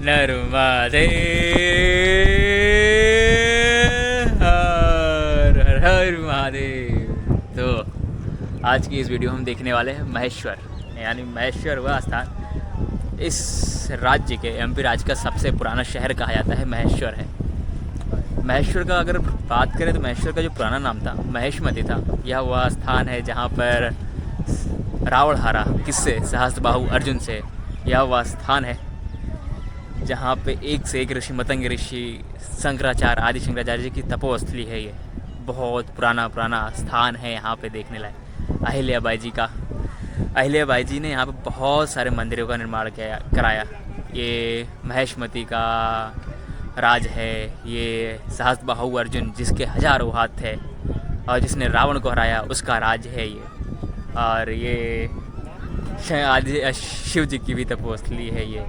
नर्मदे हर हर हर महादेव। तो आज की इस वीडियो में हम देखने वाले हैं महेश्वर, यानी महेश्वर वह स्थान इस राज्य के एमपी राज्य का सबसे पुराना शहर कहा जाता है महेश्वर है। महेश्वर का अगर बात करें तो महेश्वर का जो पुराना नाम था महेशमती था। यह वह स्थान है जहाँ पर रावण हारा किससे, सहस्त्रबाहु अर्जुन से। यह वह स्थान है जहाँ पे एक से एक ऋषि, मतंग ऋषि, शंकराचार्य, आदि शंकराचार्य जी की तपोस्थली है। ये बहुत पुराना स्थान है। यहाँ पे देखने लायक अहिल्याबाई जी का, अहिल्याबाई जी ने यहाँ पे बहुत सारे मंदिरों का निर्माण कराया। ये महेशमती का राज है। ये सहस्त्रबाहु अर्जुन जिसके हजारों हाथ थे और जिसने रावण को हराया उसका राज है ये। और ये आदि शिव जी की भी तपोस्थली है ये।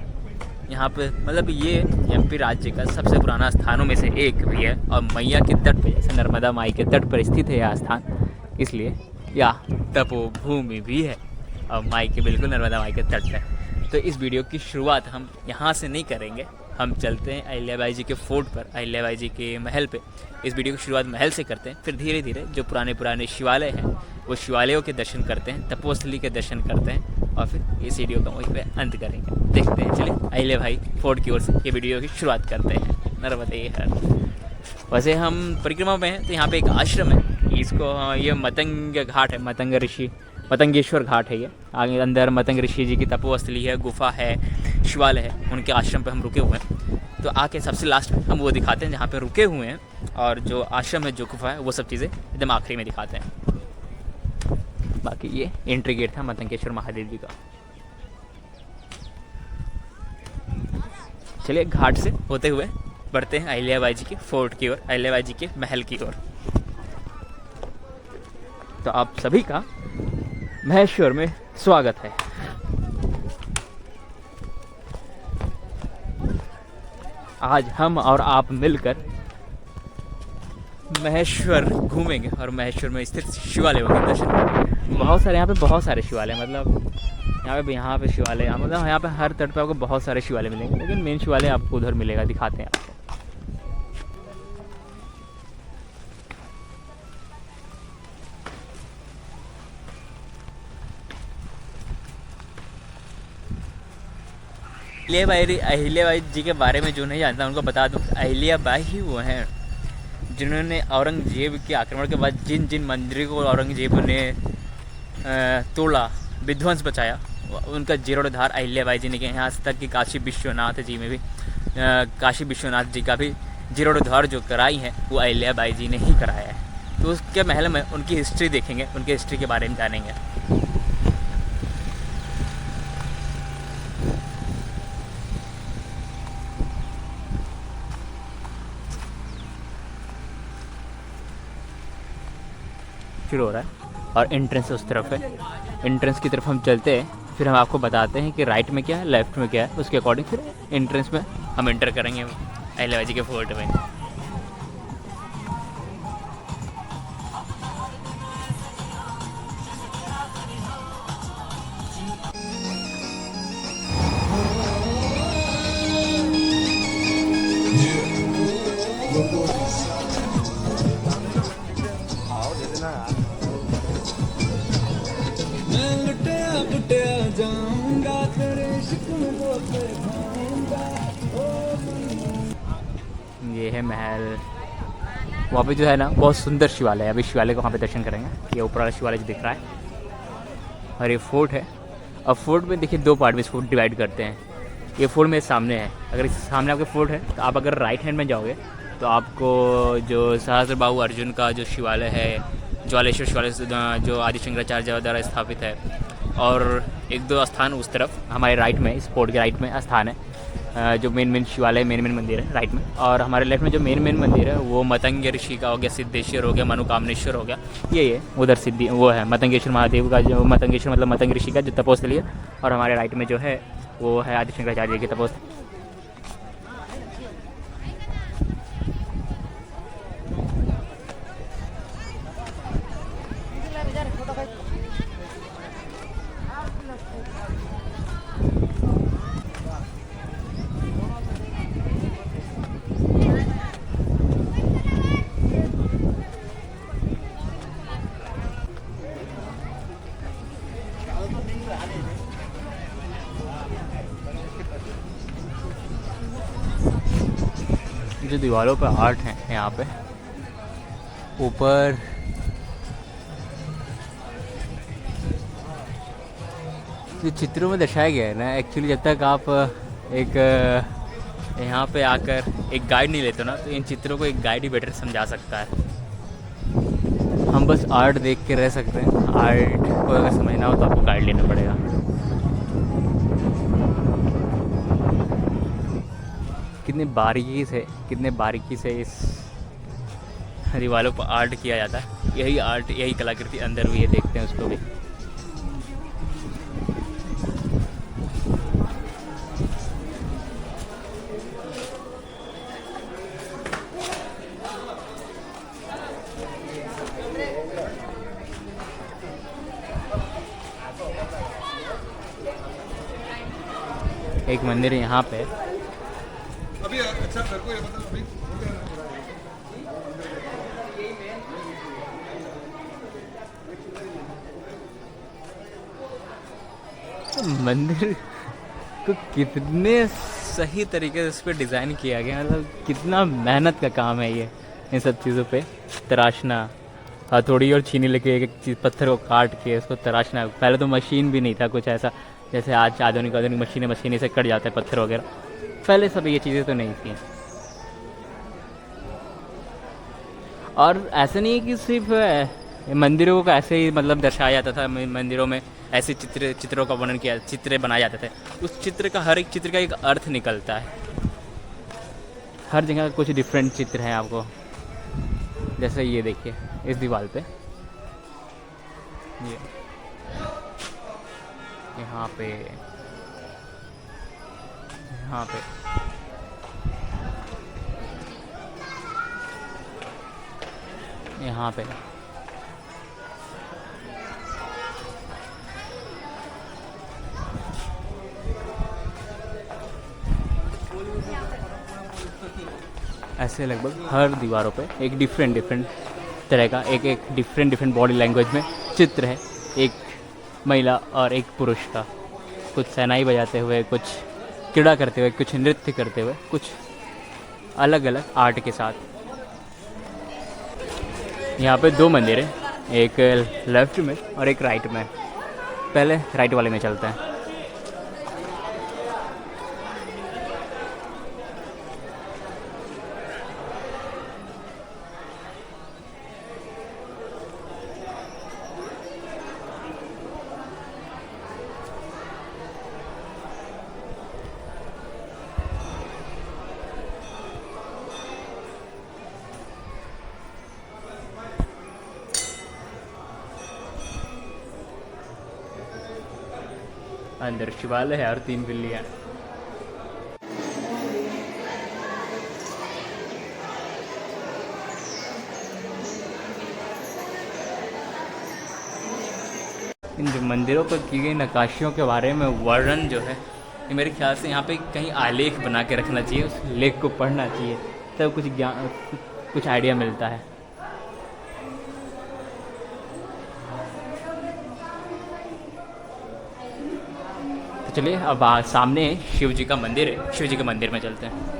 यहाँ पे मतलब ये एमपी राज्य का सबसे पुराना स्थानों में से एक भी है। और मैया के तट पर, जैसे नर्मदा माई के तट पर स्थित है यह स्थान, इसलिए यह तपोभूमि भी है और माई के बिल्कुल नर्मदा माई के तट पर। तो इस वीडियो की शुरुआत हम यहाँ से नहीं करेंगे, हम चलते हैं अहिल्याबाई जी के फोर्ट पर, अहिल्याबाई जी के महल पे। इस वीडियो की शुरुआत महल से करते हैं, फिर धीरे धीरे जो पुराने शिवालय हैं वो शिवालयों के दर्शन करते हैं, तपोस्थली के दर्शन करते हैं और फिर इस वीडियो का वहीं पे अंत करेंगे। देखते हैं, चलिए अहिल्याबाई फोर्ट की ओर से ये वीडियो की शुरुआत करते हैं। नर्मदे हर। वैसे हम परिक्रमा में हैं तो यहाँ पे एक आश्रम है, इसको ये मतंग घाट है, मतंग ऋषि, मतंगेश्वर घाट है ये। आगे अंदर मतंग ऋषि जी की तपोस्थली है, गुफा है, शिवालय है। उनके आश्रम पे हम रुके हुए हैं, तो आके सबसे लास्ट में हम वो दिखाते हैं जहाँ पे रुके हुए हैं, और जो आश्रम है, जो गुफा है, वो सब चीज़ें एकदम आखिरी में दिखाते हैं। बाकी ये एंट्री गेट था मतंगेश्वर महादेव जी का। चलिए घाट से होते हुए बढ़ते हैं अहिल्याबाई जी के फोर्ट की ओर, अहिल्याबाई जी के महल की ओर। तो आप सभी का महेश्वर में स्वागत है। आज हम और आप मिलकर महेश्वर घूमेंगे और महेश्वर में स्थित शिवालयों के दर्शन करेंगे। बहुत सारे यहाँ पे, बहुत सारे शिवालय, मतलब यहाँ पे शिवालय, मतलब यहाँ पे हर तट पे आपको बहुत सारे शिवालय मिलेंगे, लेकिन मेन शिवालय आपको उधर मिलेगा, दिखाते हैं आपको। अहिल्याबाई जी के बारे में जो नहीं जानता उनको बता दूं, अहिल्याबाई ही वो हैं जिन्होंने औरंगजेब के आक्रमण के बाद जिन जिन मंदिरों को औरंगजेब ने तोड़ा, विध्वंस बचाया, उनका जीर्णोद्धार अहिल्याबाई जी ने किया। यहाँ तक कि काशी विश्वनाथ जी में भी, काशी विश्वनाथ जी का भी जीर्णोद्धार जो कराई है वो अहिल्याबाई जी ने ही कराया है। तो उसके महल में उनकी हिस्ट्री देखेंगे, उनकी हिस्ट्री के बारे में जानेंगे। शुरू हो रहा है और एंट्रेंस उस तरफ है। एंट्रेंस की तरफ हम चलते हैं, फिर हम आपको बताते हैं कि राइट में क्या है, लेफ्ट में क्या है, उसके अकॉर्डिंग फिर एंट्रेंस में हम एंटर करेंगे अहिल्याबाई जी के फोर्ट में। ये है महल। वहाँ पे जो है ना बहुत सुंदर शिवालय है, अभी शिवालय को वहाँ पे दर्शन करेंगे। ये ऊपर वाला शिवालय जो दिख रहा है और ये फोर्ट है। अब फोर्ट में देखिए दो पार्ट में इसको डिवाइड करते हैं। ये फोर्ट मेरे सामने है, अगर इस सामने आपके फोर्ट है तो आप अगर राइट हैंड में जाओगे तो आपको जो सहस्त्रबाहु अर्जुन का जो शिवालय है, ज्वालेश्वर शिवालय जो आदि शंकराचार्य द्वारा स्थापित है, और एक दो स्थान उस तरफ हमारे राइट में, इस फोर्ट के राइट में स्थान है जो मेन शिवालय, मेन मंदिर है राइट में। और हमारे लेफ्ट में जो मेन मंदिर है वो मतंग ऋषि का हो गया, सिद्धेश्वर हो गया, मनोकामनेश्वर हो गया। ये उधर सिद्धि वो है मतंगेश्वर महादेव का, जो मतंगेश्वर मतलब मतंग ऋषि का जो तपोस्थली है। और हमारे राइट में जो है वो है आदि शंकराचार्य की तपोस्थली। जो दीवारों पर आर्ट है यहाँ पे ऊपर जो चित्रों में दर्शाया गया है ना, एक्चुअली जब तक आप एक यहाँ पे आकर एक गाइड नहीं लेते ना, तो इन चित्रों को एक गाइड ही बेटर समझा सकता है। हम बस आर्ट देख के रह सकते हैं, आर्ट को अगर समझना हो तो आपको गाइड लेना पड़ेगा। कितने बारीकी से इस दीवारों पर आर्ट किया जाता है। यही आर्ट, यही कलाकृति अंदर भी ये देखते हैं उसको भी। एक मंदिर यहाँ पे अभी। अच्छा मेरे को ये बता अभी मंदिर को कितने सही तरीके से उस पर डिज़ाइन किया गया, मतलब कितना मेहनत का काम है ये, इन सब चीज़ों पे तराशना, हथौड़ी और छीनी लेके एक चीज़ पत्थर को काट के उसको तराशना। पहले तो मशीन भी नहीं था कुछ ऐसा, जैसे आज आधुनिक मशीनें से कट जाते हैं पत्थर वगैरह। पहले सब ये चीज़ें तो नहीं थी। और ऐसा नहीं है कि सिर्फ मंदिरों को ऐसे ही मतलब दर्शाया जाता था, मंदिरों में ऐसे चित्रों का वर्णन किया, चित्र बनाए जाते थे। उस चित्र का, हर एक चित्र का एक अर्थ निकलता है। हर जगह कुछ डिफरेंट चित्र हैं आपको। जैसे ये देखिए इस दीवार पे, ये यहाँ पे ऐसे लगभग हर दीवारों पे एक डिफरेंट तरह का एक डिफरेंट बॉडी लैंग्वेज में चित्र है। एक महिला और एक पुरुष का, कुछ शहनाई बजाते हुए, कुछ क्रीड़ा करते हुए, कुछ नृत्य करते हुए, कुछ अलग अलग आर्ट के साथ। यहाँ पे 2 मंदिर हैं, एक लेफ्ट में और एक राइट में। पहले राइट वाले में चलते हैं। अंदर शिवालय है और 3 बिल्लियाँ। इन जो मंदिरों पर की गई नक्काशियों के बारे में वर्णन जो है, ये मेरे ख्याल से यहाँ पे कहीं आलेख बना के रखना चाहिए, उस लेख को पढ़ना चाहिए, तब कुछ ज्ञान, कुछ आइडिया मिलता है। चलिए अब सामने शिव जी का मंदिर है, शिव जी के मंदिर में चलते हैं।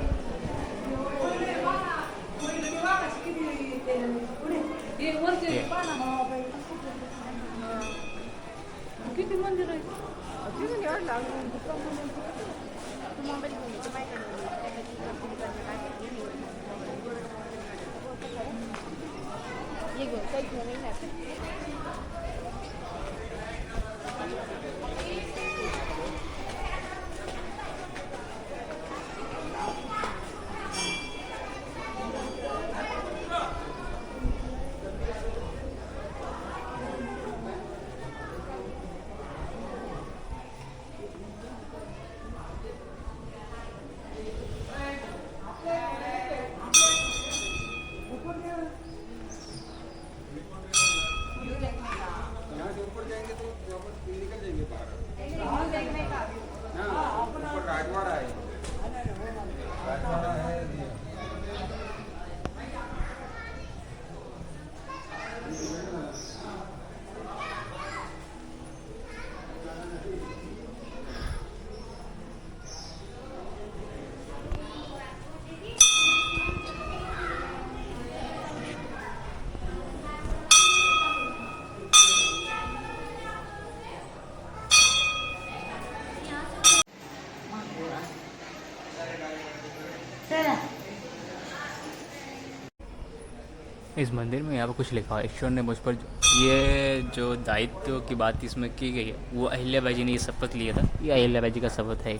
इस मंदिर में यहाँ पर कुछ लिखा है, ईश्वर ने मुझ पर ये जो दायित्व की बात इसमें की गई है वो अहिल्याबाई जी ने ये शपथ लिया था, ये अहिल्याबाई जी का शपथ है।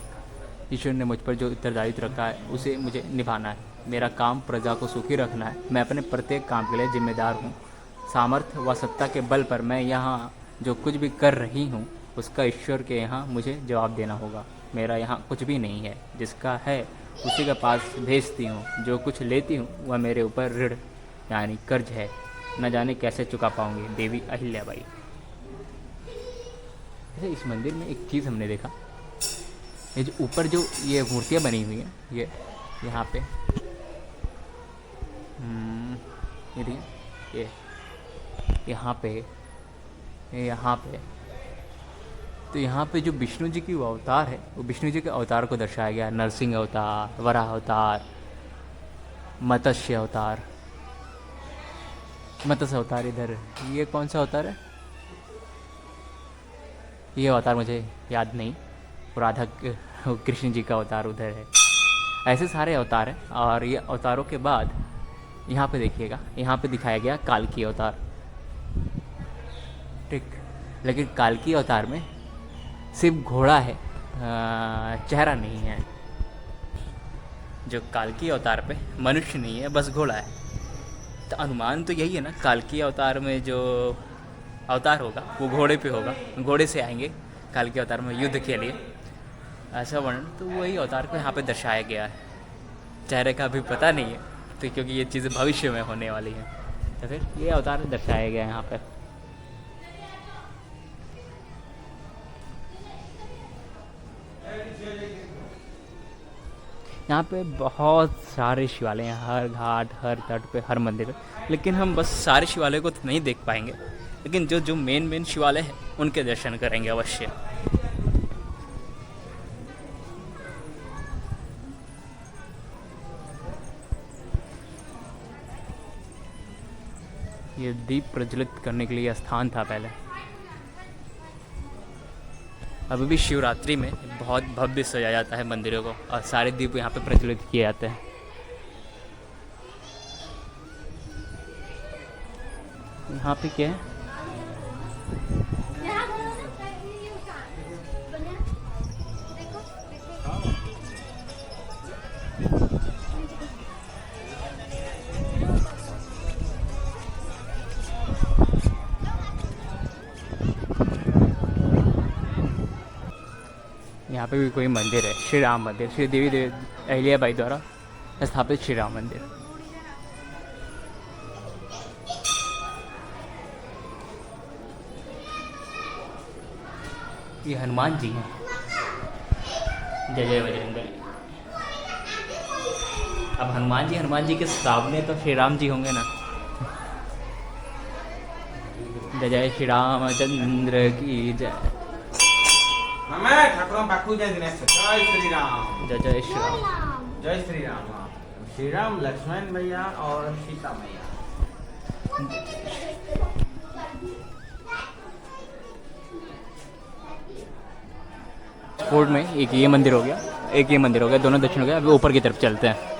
ईश्वर ने मुझ पर जो उत्तरदायित्व रखा है उसे मुझे निभाना है। मेरा काम प्रजा को सुखी रखना है। मैं अपने प्रत्येक काम के लिए जिम्मेदार हूँ। सामर्थ्य व सत्ता के बल पर मैं यहाँ जो कुछ भी कर रही हूँ उसका ईश्वर के यहाँ मुझे जवाब देना होगा। मेरा यहाँ कुछ भी नहीं है, जिसका है उसी के पास भेजती हूँ। जो कुछ लेती हूँ वह मेरे ऊपर ऋण यानी कर्ज है, न जाने कैसे चुका पाऊंगी। देवी अहिल्याबाई। अच्छा, इस मंदिर में एक चीज़ हमने देखा, ये जो ऊपर जो ये मूर्तियाँ बनी हुई हैं, ये यहाँ पे ये देखिए, ये यहाँ पे तो यहाँ पे जो विष्णु जी की वो अवतार है, वो विष्णु जी के अवतार को दर्शाया गया। नरसिंह अवतार, वराह अवतार, मत्स्य अवतार। मत्स्य अवतार इधर, ये कौन सा अवतार है? ये अवतार मुझे याद नहीं। राधा कृष्ण जी का अवतार उधर है। ऐसे सारे अवतार हैं। और ये अवतारों के बाद यहाँ पे देखिएगा, यहाँ पे दिखाया गया काल्की अवतार, ठीक। लेकिन काल्की अवतार में सिर्फ घोड़ा है, चेहरा नहीं है। जो काल्की अवतार पे मनुष्य नहीं है, बस घोड़ा है। तो अनुमान तो यही है ना, काल्की अवतार में जो अवतार होगा वो घोड़े पे होगा, घोड़े से आएंगे काल्की अवतार में युद्ध के लिए, ऐसा वर्णन। तो वही अवतार को यहाँ पे दर्शाया गया है। चेहरे का अभी पता नहीं है, तो क्योंकि ये चीज़ें भविष्य में होने वाली हैं, तो फिर ये अवतार दर्शाया गया है यहाँ पे। यहाँ पे बहुत सारे शिवालय हैं, हर घाट, हर तट पे, हर मंदिर पे। लेकिन हम बस सारे शिवालय को तो नहीं देख पाएंगे, लेकिन जो जो मेन शिवालय हैं उनके दर्शन करेंगे अवश्य। ये दीप प्रज्वलित करने के लिए स्थान था पहले। अभी भी शिवरात्रि में बहुत भव्य सजाया जाता है मंदिरों को, और सारे दीप यहाँ पे प्रज्वलित किए जाते हैं। यहाँ पे क्या है? यहाँ पे भी कोई मंदिर है, श्री राम मंदिर, श्री देवी अहिल्याबाई द्वारा स्थापित श्री राम मंदिर। ये हनुमान जी हैं। जय जय बजरंगबली। अब हनुमान जी के सामने तो श्री राम जी होंगे ना। जय जय श्री रामचंद्र की जय। ठाकुर पाखु जय श्री राम। जय जय श्री राम। जय श्री राम। श्री राम, लक्ष्मण भैया और सीता मैया। फोर्ट में एक ये मंदिर हो गया, एक ये मंदिर हो गया, दोनों दर्शन हो गया। अभी ऊपर की तरफ चलते हैं।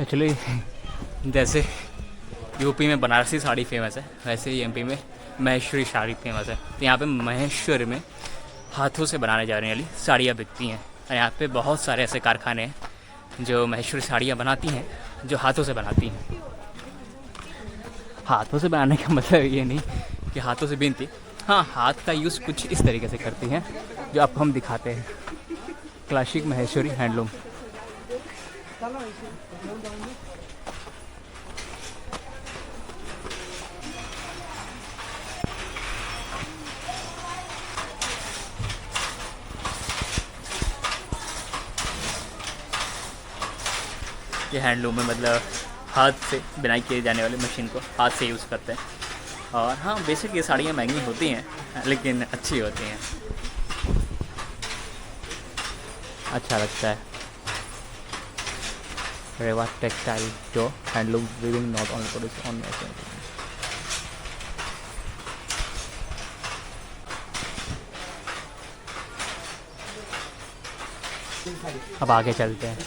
एक्चुअली जैसे यूपी में बनारसी साड़ी फेमस है, वैसे ही एमपी में महेश्वरी साड़ी फेमस है। तो यहाँ पे महेश्वर में हाथों से बनाने जाने वाली साड़ियाँ बिकती हैं। और यहाँ पे बहुत सारे ऐसे कारखाने हैं जो महेश्वरी साड़ियाँ बनाती हैं, जो हाथों से बनाती हैं। हाथों से बनाने का मतलब ये नहीं कि हाथों से बिनती, हाँ, हाथ का यूज़ कुछ इस तरीके से करती हैं जो आपको हम दिखाते हैं। Classic Maheshwari handloom. ये हैंडलूम में मतलब हाथ से बिनाई किए जाने वाले मशीन को हाथ से यूज़ करते हैं। और हाँ, बेसिक ये साड़ियाँ महंगी होती हैं लेकिन अच्छी होती हैं, अच्छा लगता है। रेवा टेक्सटाइल जो handloom weaving not only produce on. अब आगे चलते हैं।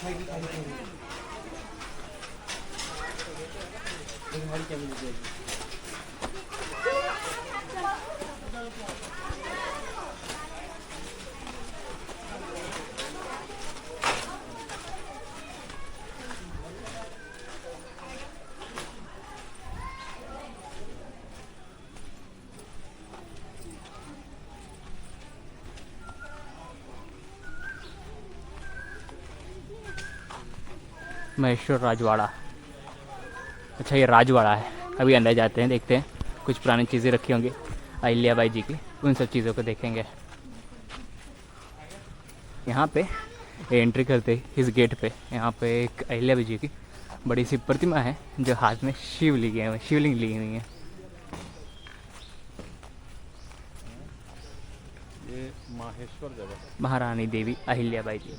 महेश्वर राजवाड़ा, अच्छा ये राजवाड़ा है। अभी अंदर जाते हैं, देखते हैं कुछ पुरानी चीज़ें रखी होंगी अहिल्याबाई जी की, उन सब चीज़ों को देखेंगे। यहाँ पे एंट्री करते इस गेट पे यहाँ पे एक अहिल्याबाई जी की बड़ी सी प्रतिमा है जो हाथ में शिवलिंग ली हुई है। ये माहेश्वर जगह महारानी देवी अहिल्याबाई जी,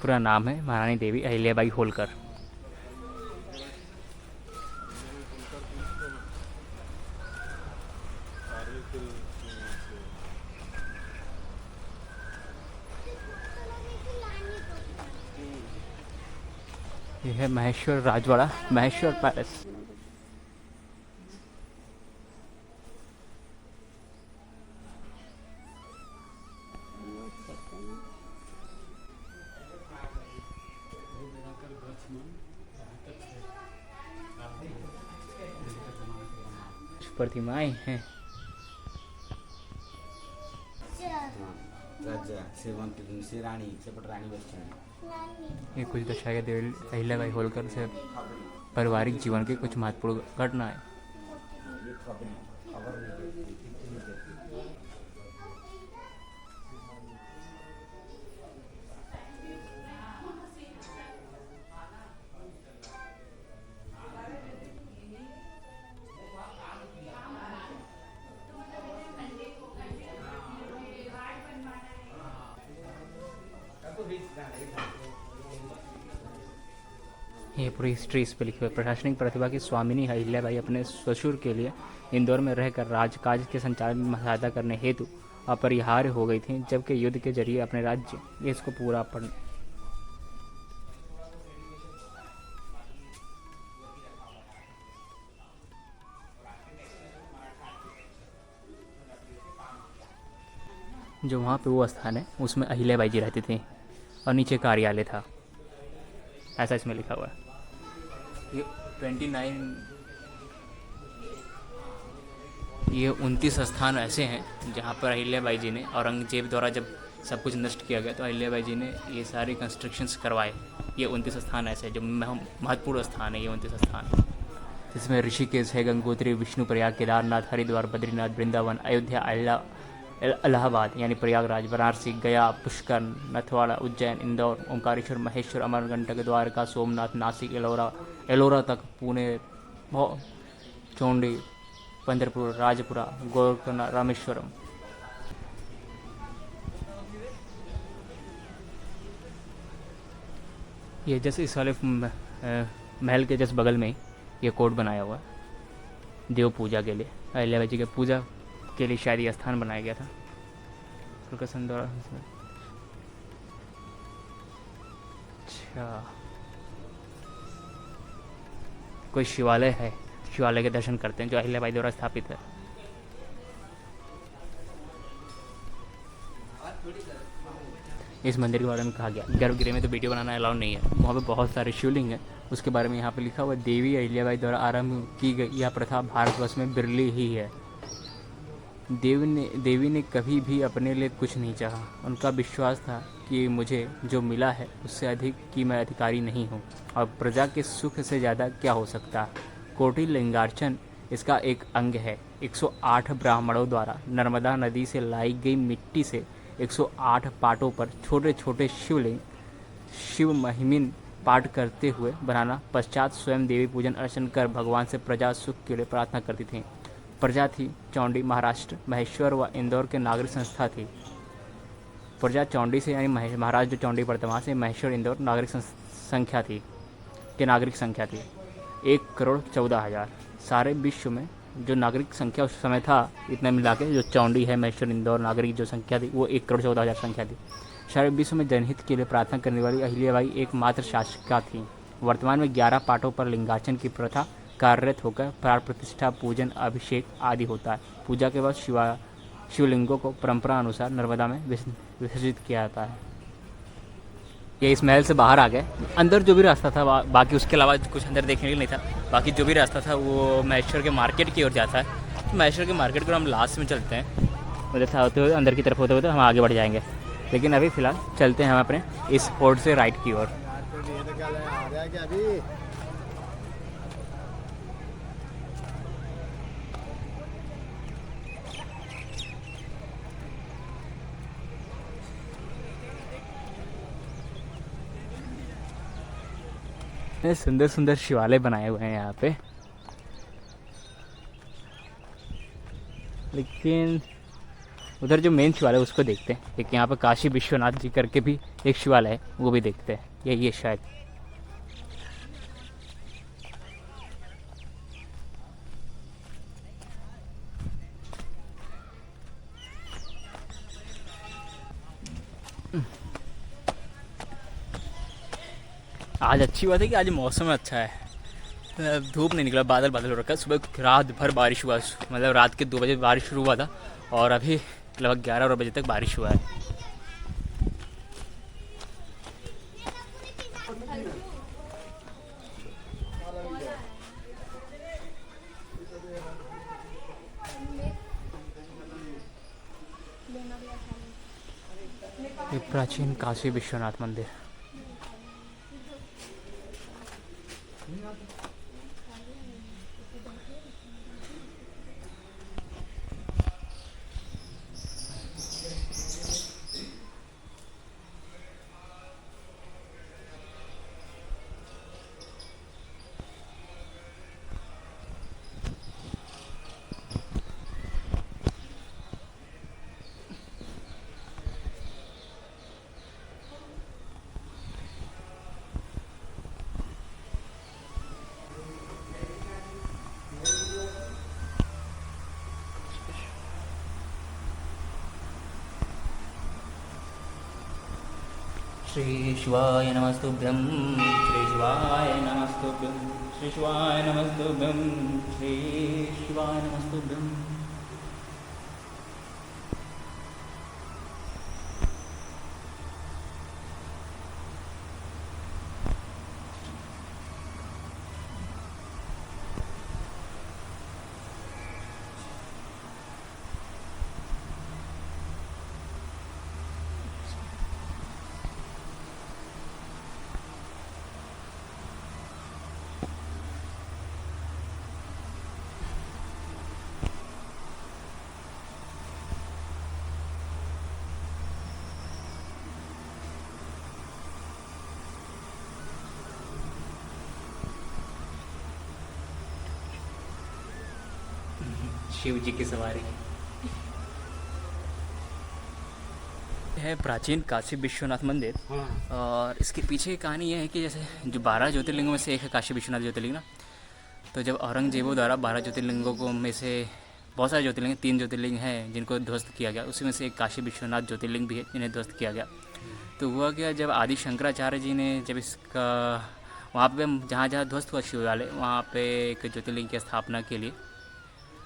पूरा नाम है महारानी देवी अहिल्याबाई होलकर। यह है महेश्वर राजवाड़ा, महेश्वर पैलेस। प्रतिमाएं हैं। राजा श्री रानी सेपट रानी बच्चन। ये कुछ दर्शाया देवी अहिल्याबाई होलकर से पारिवारिक जीवन के कुछ महत्वपूर्ण घटनाएं। ये पूरी हिस्ट्री इस पर लिखी हुई है। प्रशासनिक प्रतिभा की स्वामिनी अहिल्याबाई अपने ससुर के लिए इंदौर में रहकर राजकाज के संचालन में सहायता करने हेतु अपरिहार्य हो गई थी, जबकि युद्ध के जरिए अपने राज्य इसको पूरा पर जो वहाँ पे वो स्थान है उसमें अहिल्याबाई जी रहती थी और नीचे कार्यालय था, ऐसा इसमें लिखा हुआ है। ये 29 स्थान ऐसे हैं जहाँ पर अहिल्याबाई जी ने, औरंगजेब द्वारा जब सब कुछ नष्ट किया गया तो अहिल्याबाई जी ने ये सारे कंस्ट्रक्शंस करवाए। ये 29 स्थान ऐसे हैं जो महत्वपूर्ण स्थान है। ये 29 स्थान जिसमें ऋषिकेश है, गंगोत्री, विष्णुप्रयाग, केदारनाथ, हरिद्वार, बद्रीनाथ, वृंदावन, अयोध्या, इलाहाबाद यानी प्रयागराज, वाराणसी, गया, पुष्कर, नथवाड़ा, उज्जैन, इंदौर, ओंकारेश्वर, महेश्वर, अमरकंटक, द्वारका, सोमनाथ, नासिक, एलोरा तक, पुणे, चौंडी, पंढरपुर, राजपुरा, गोरखना, रामेश्वरम। ये जैसे इस वाले महल के जस्ट बगल में ही ये कोर्ट बनाया हुआ है देव पूजा के लिए। अहिल्याबाई जी के पूजा के लिए शायद ये स्थान बनाया गया था। अच्छा, कोई शिवालय है, शिवालय के दर्शन करते हैं जो अहिल्याबाई द्वारा स्थापित है। इस मंदिर के बारे में कहा गया, गर्भगृह में तो वीडियो बनाना अलाउ नहीं है, वहाँ पे बहुत सारे शिवलिंग हैं, उसके बारे में यहाँ पे लिखा हुआ है। देवी अहिल्याबाई द्वारा आरंभ की गई यह प्रथा भारतवर्ष में बिरली ही है। देवी ने कभी भी अपने लिए कुछ नहीं चाहा। उनका विश्वास था कि मुझे जो मिला है उससे अधिक की मैं अधिकारी नहीं हूँ और प्रजा के सुख से ज़्यादा क्या हो सकता। कोटि लिंगार्चन इसका एक अंग है। 108 ब्राह्मणों द्वारा नर्मदा नदी से लाई गई मिट्टी से 108 पाटों पर छोटे छोटे शिवलिंग शिव महिमिन पाठ करते हुए बनाना, पश्चात स्वयं देवी पूजन अर्चन कर भगवान से प्रजा सुख के लिए प्रार्थना करती थी। प्रजा थी चौंडी, महाराष्ट्र, महेश्वर व इंदौर के नागरिक संस्था थी। प्रजा चौंडी से यानी महाराष्ट्र जो चौंडी पड़ता वहाँ से महेश्वर इंदौर नागरिक संख्या थी कि नागरिक संख्या थी 1,14,000। सारे विश्व में जो नागरिक संख्या उस समय था इतना मिला के जो चौंडी है, महेश्वर, इंदौर नागरिक जो संख्या थी वो 1,14,000 संख्या थी। सारे विश्व में जनहित के लिए प्रार्थना करने वाली अहिल्याबाई एकमात्र शासिका थी। वर्तमान में 11 पाठों पर लिंगार्चन की प्रथा कार्यरत होकर प्राण प्रतिष्ठा, पूजन, अभिषेक आदि होता है। पूजा के बाद शिवलिंगों को परंपरा अनुसार नर्मदा में विसर्जित किया जाता है। ये इस महल से बाहर आ गए। अंदर जो भी रास्ता था बाकी उसके अलावा कुछ अंदर देखने के लिए नहीं था। बाकी जो भी रास्ता था वो महेश्वर के मार्केट की ओर जाता है। तो महेश्वर के मार्केट को हम लास्ट में चलते हैं, उधर से होते हुए अंदर की तरफ होते हुए तो हम आगे बढ़ जाएंगे। लेकिन अभी फ़िलहाल चलते हैं हम अपने इस फोर्ट से राइट की ओर। सुंदर सुंदर शिवालय बनाए हुए हैं यहाँ पे, लेकिन उधर जो मेन शिवालय है उसको देखते हैं। एक यहाँ पे काशी विश्वनाथ जी करके भी एक शिवालय है, वो भी देखते हैं। यही है शायद। आज अच्छी बात है कि आज मौसम अच्छा है, धूप नहीं निकला, बादल बादल हो रखा है। सुबह रात भर बारिश हुआ, मतलब रात के 2 बजे बारिश शुरू हुआ था और अभी लगभग 11 बजे तक बारिश हुआ है। ये प्राचीन काशी विश्वनाथ मंदिर। श्री शिवाय नमस्तुभ्यं, श्री शिवाय नमस्तुभ्यं, श्री शिवाय नमस्तुभ्यं, श्री शिवाय नमस्तुभ्यं। शिव जी की सवारी है प्राचीन काशी विश्वनाथ मंदिर। और इसके पीछे की कहानी यह है कि जैसे जो 12 ज्योतिर्लिंगों में से एक है काशी विश्वनाथ ज्योतिर्लिंग ना, तो जब औरंगजेबों द्वारा 12 ज्योतिर्लिंगों को में से बहुत सारे ज्योतिर्लिंग, 3 ज्योतिर्लिंग हैं जिनको ध्वस्त किया गया, उसी में से एक काशी विश्वनाथ ज्योतिर्लिंग भी है जिन्हें ध्वस्त किया गया। तो हुआ क्या, जब आदि शंकराचार्य जी ने जब इसका वहाँ पे जहाँ जहाँ ध्वस्त हुआ शिवालय, वहाँ पे एक ज्योतिर्लिंग की स्थापना के लिए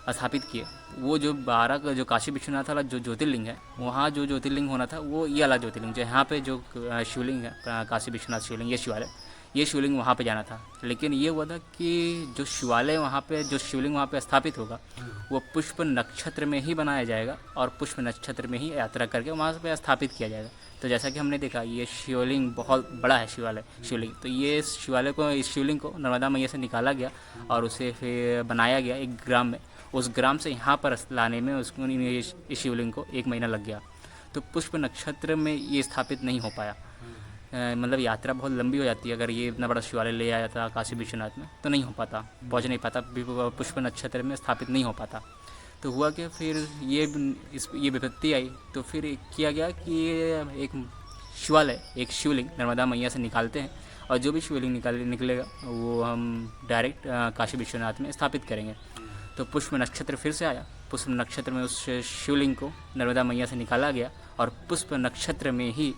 स्थापित किए। वो जो 12 का जो काशी विश्वनाथ वाला जो ज्योतिर्लिंग है, वहाँ जो ज्योतिर्लिंग होना था वो ये वाला ज्योतिर्लिंग जो यहाँ पे जो शिवलिंग है काशी विश्वनाथ शिवलिंग, ये शिवालय, ये शिवलिंग वहाँ पे जाना था। लेकिन ये हुआ था कि जो शिवालय वहाँ पे जो शिवलिंग वहाँ पे स्थापित होगा वो पुष्प नक्षत्र में ही बनाया जाएगा और पुष्प नक्षत्र में ही यात्रा करके वहाँ पे स्थापित किया जाएगा। तो जैसा कि हमने देखा ये शिवलिंग बहुत बड़ा है शिवलिंग, तो ये शिवालय को, इस शिवलिंग को नर्मदा मैया से निकाला गया और उसे फिर बनाया गया एक ग्राम में। उस ग्राम से यहाँ पर लाने में उसको इस शिवलिंग को 1 महीना लग गया। तो पुष्प नक्षत्र में ये स्थापित नहीं हो पाया, मतलब यात्रा बहुत लंबी हो जाती है। अगर ये इतना बड़ा शिवालय ले आया था काशी विश्वनाथ में तो नहीं हो पाता, पहुंच नहीं पाता, पुष्प नक्षत्र में स्थापित नहीं हो पाता। तो हुआ कि फिर ये विपत्ति आई, तो फिर किया गया कि एक शिवालय, एक शिवलिंग नर्मदा मैया से निकालते हैं, और जो भी शिवलिंग निकलेगा वो हम डायरेक्ट काशी विश्वनाथ में स्थापित करेंगे। तो पुष्प नक्षत्र फिर से आया, पुष्प नक्षत्र में उस शिवलिंग को नर्मदा मैया से निकाला गया, और पुष्प नक्षत्र में ही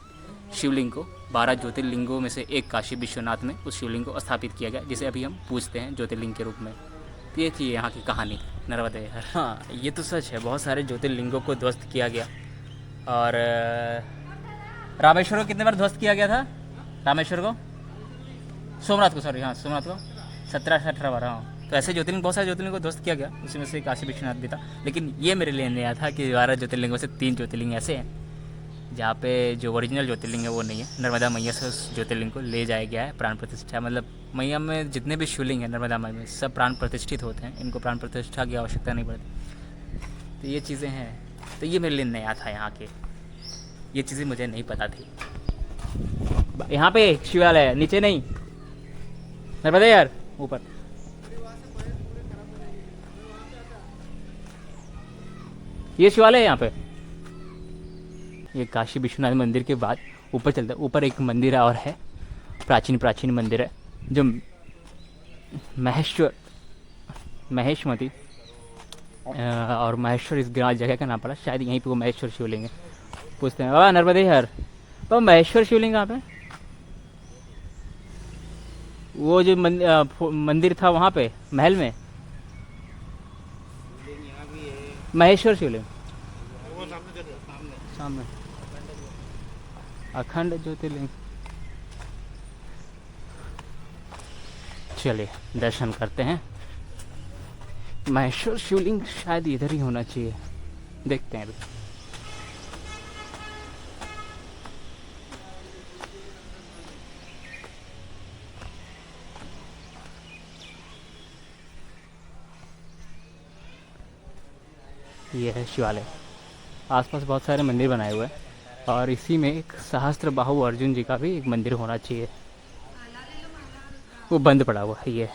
शिवलिंग को 12 ज्योतिर्लिंगों में से एक काशी विश्वनाथ में उस शिवलिंग को स्थापित किया गया, जिसे अभी हम पूजते हैं ज्योतिर्लिंग के रूप में। तो ये थी यहाँ की कहानी नर्मदा। हाँ, ये तो सच है, बहुत सारे ज्योतिर्लिंगों को ध्वस्त किया गया। और रामेश्वर को कितने बार ध्वस्त किया गया था? रामेश्वर को, सोमनाथ को, सॉरी, हाँ सोमनाथ को 17 से 18 बार। हाँ, तो ऐसे ज्योतिर्लिंग, बहुत सारे ज्योतिर्लिंग को ध्वस्त किया गया, उसमें से काशी विश्वनाथ भी था। लेकिन ये मेरे लिए नया था कि 12 ज्योतिर्लिंगों से 3 ज्योतिर्लिंग ऐसे हैं जहाँ पे जो ओरिजिनल ज्योतिर्लिंग है वो नहीं है। नर्मदा मैया से उस ज्योतिर्लिंग को ले जाया गया है प्राण प्रतिष्ठा, मतलब मैया में जितने भी शिवलिंग हैं नर्मदा मैया में सब प्राण प्रतिष्ठित होते हैं, इनको प्राण प्रतिष्ठा की आवश्यकता नहीं पड़ती। तो ये चीज़ें हैं, तो ये मेरे लिए नया था यहाँ के, ये चीज़ें मुझे नहीं पता थी। यहाँ पे शिवालय है, नीचे नहीं, नर्मदा यार ऊपर। ये शिवालय है यहाँ पे। ये काशी विश्वनाथ मंदिर के बाद ऊपर चलता है, ऊपर एक मंदिर और है, प्राचीन मंदिर है, जो महेशमती और महेश्वर इस जगह का नाम पड़ा, शायद यहीं पे वो महेश्वर शिवलिंग है। पूछते हैं बाबा नर्मदे हर, बाबा महेश्वर शिवलिंग कहाँ पे? वो जो मंदिर था वहाँ पे महल में महेश्वर शिवलिंग सामने अखंड ज्योतिर्लिंग। चलिए दर्शन करते हैं। महेश्वर शिवलिंग शायद इधर ही होना चाहिए, देखते हैं अभी। ये है शिवालय, आसपास बहुत सारे मंदिर बनाए हुए हैं, और इसी में एक सहस्त्र बाहु अर्जुन जी का भी एक मंदिर होना चाहिए, वो बंद पड़ा हुआ है। ये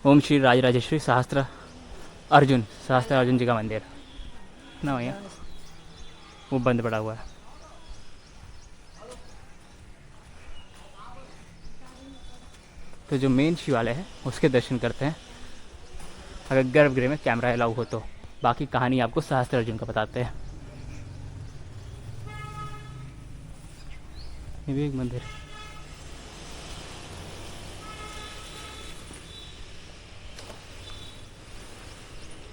ओम श्री राजराजेश्वरी सहस्त्र अर्जुन जी का मंदिर ना भैया, वो बंद पड़ा हुआ है। तो जो मेन शिवालय है उसके दर्शन करते हैं, अगर गर्भगृह में कैमरा अलाउ हो तो। बाकी कहानी आपको सहस्त्र अर्जुन का बताते हैं। ये भी एक मंदिर,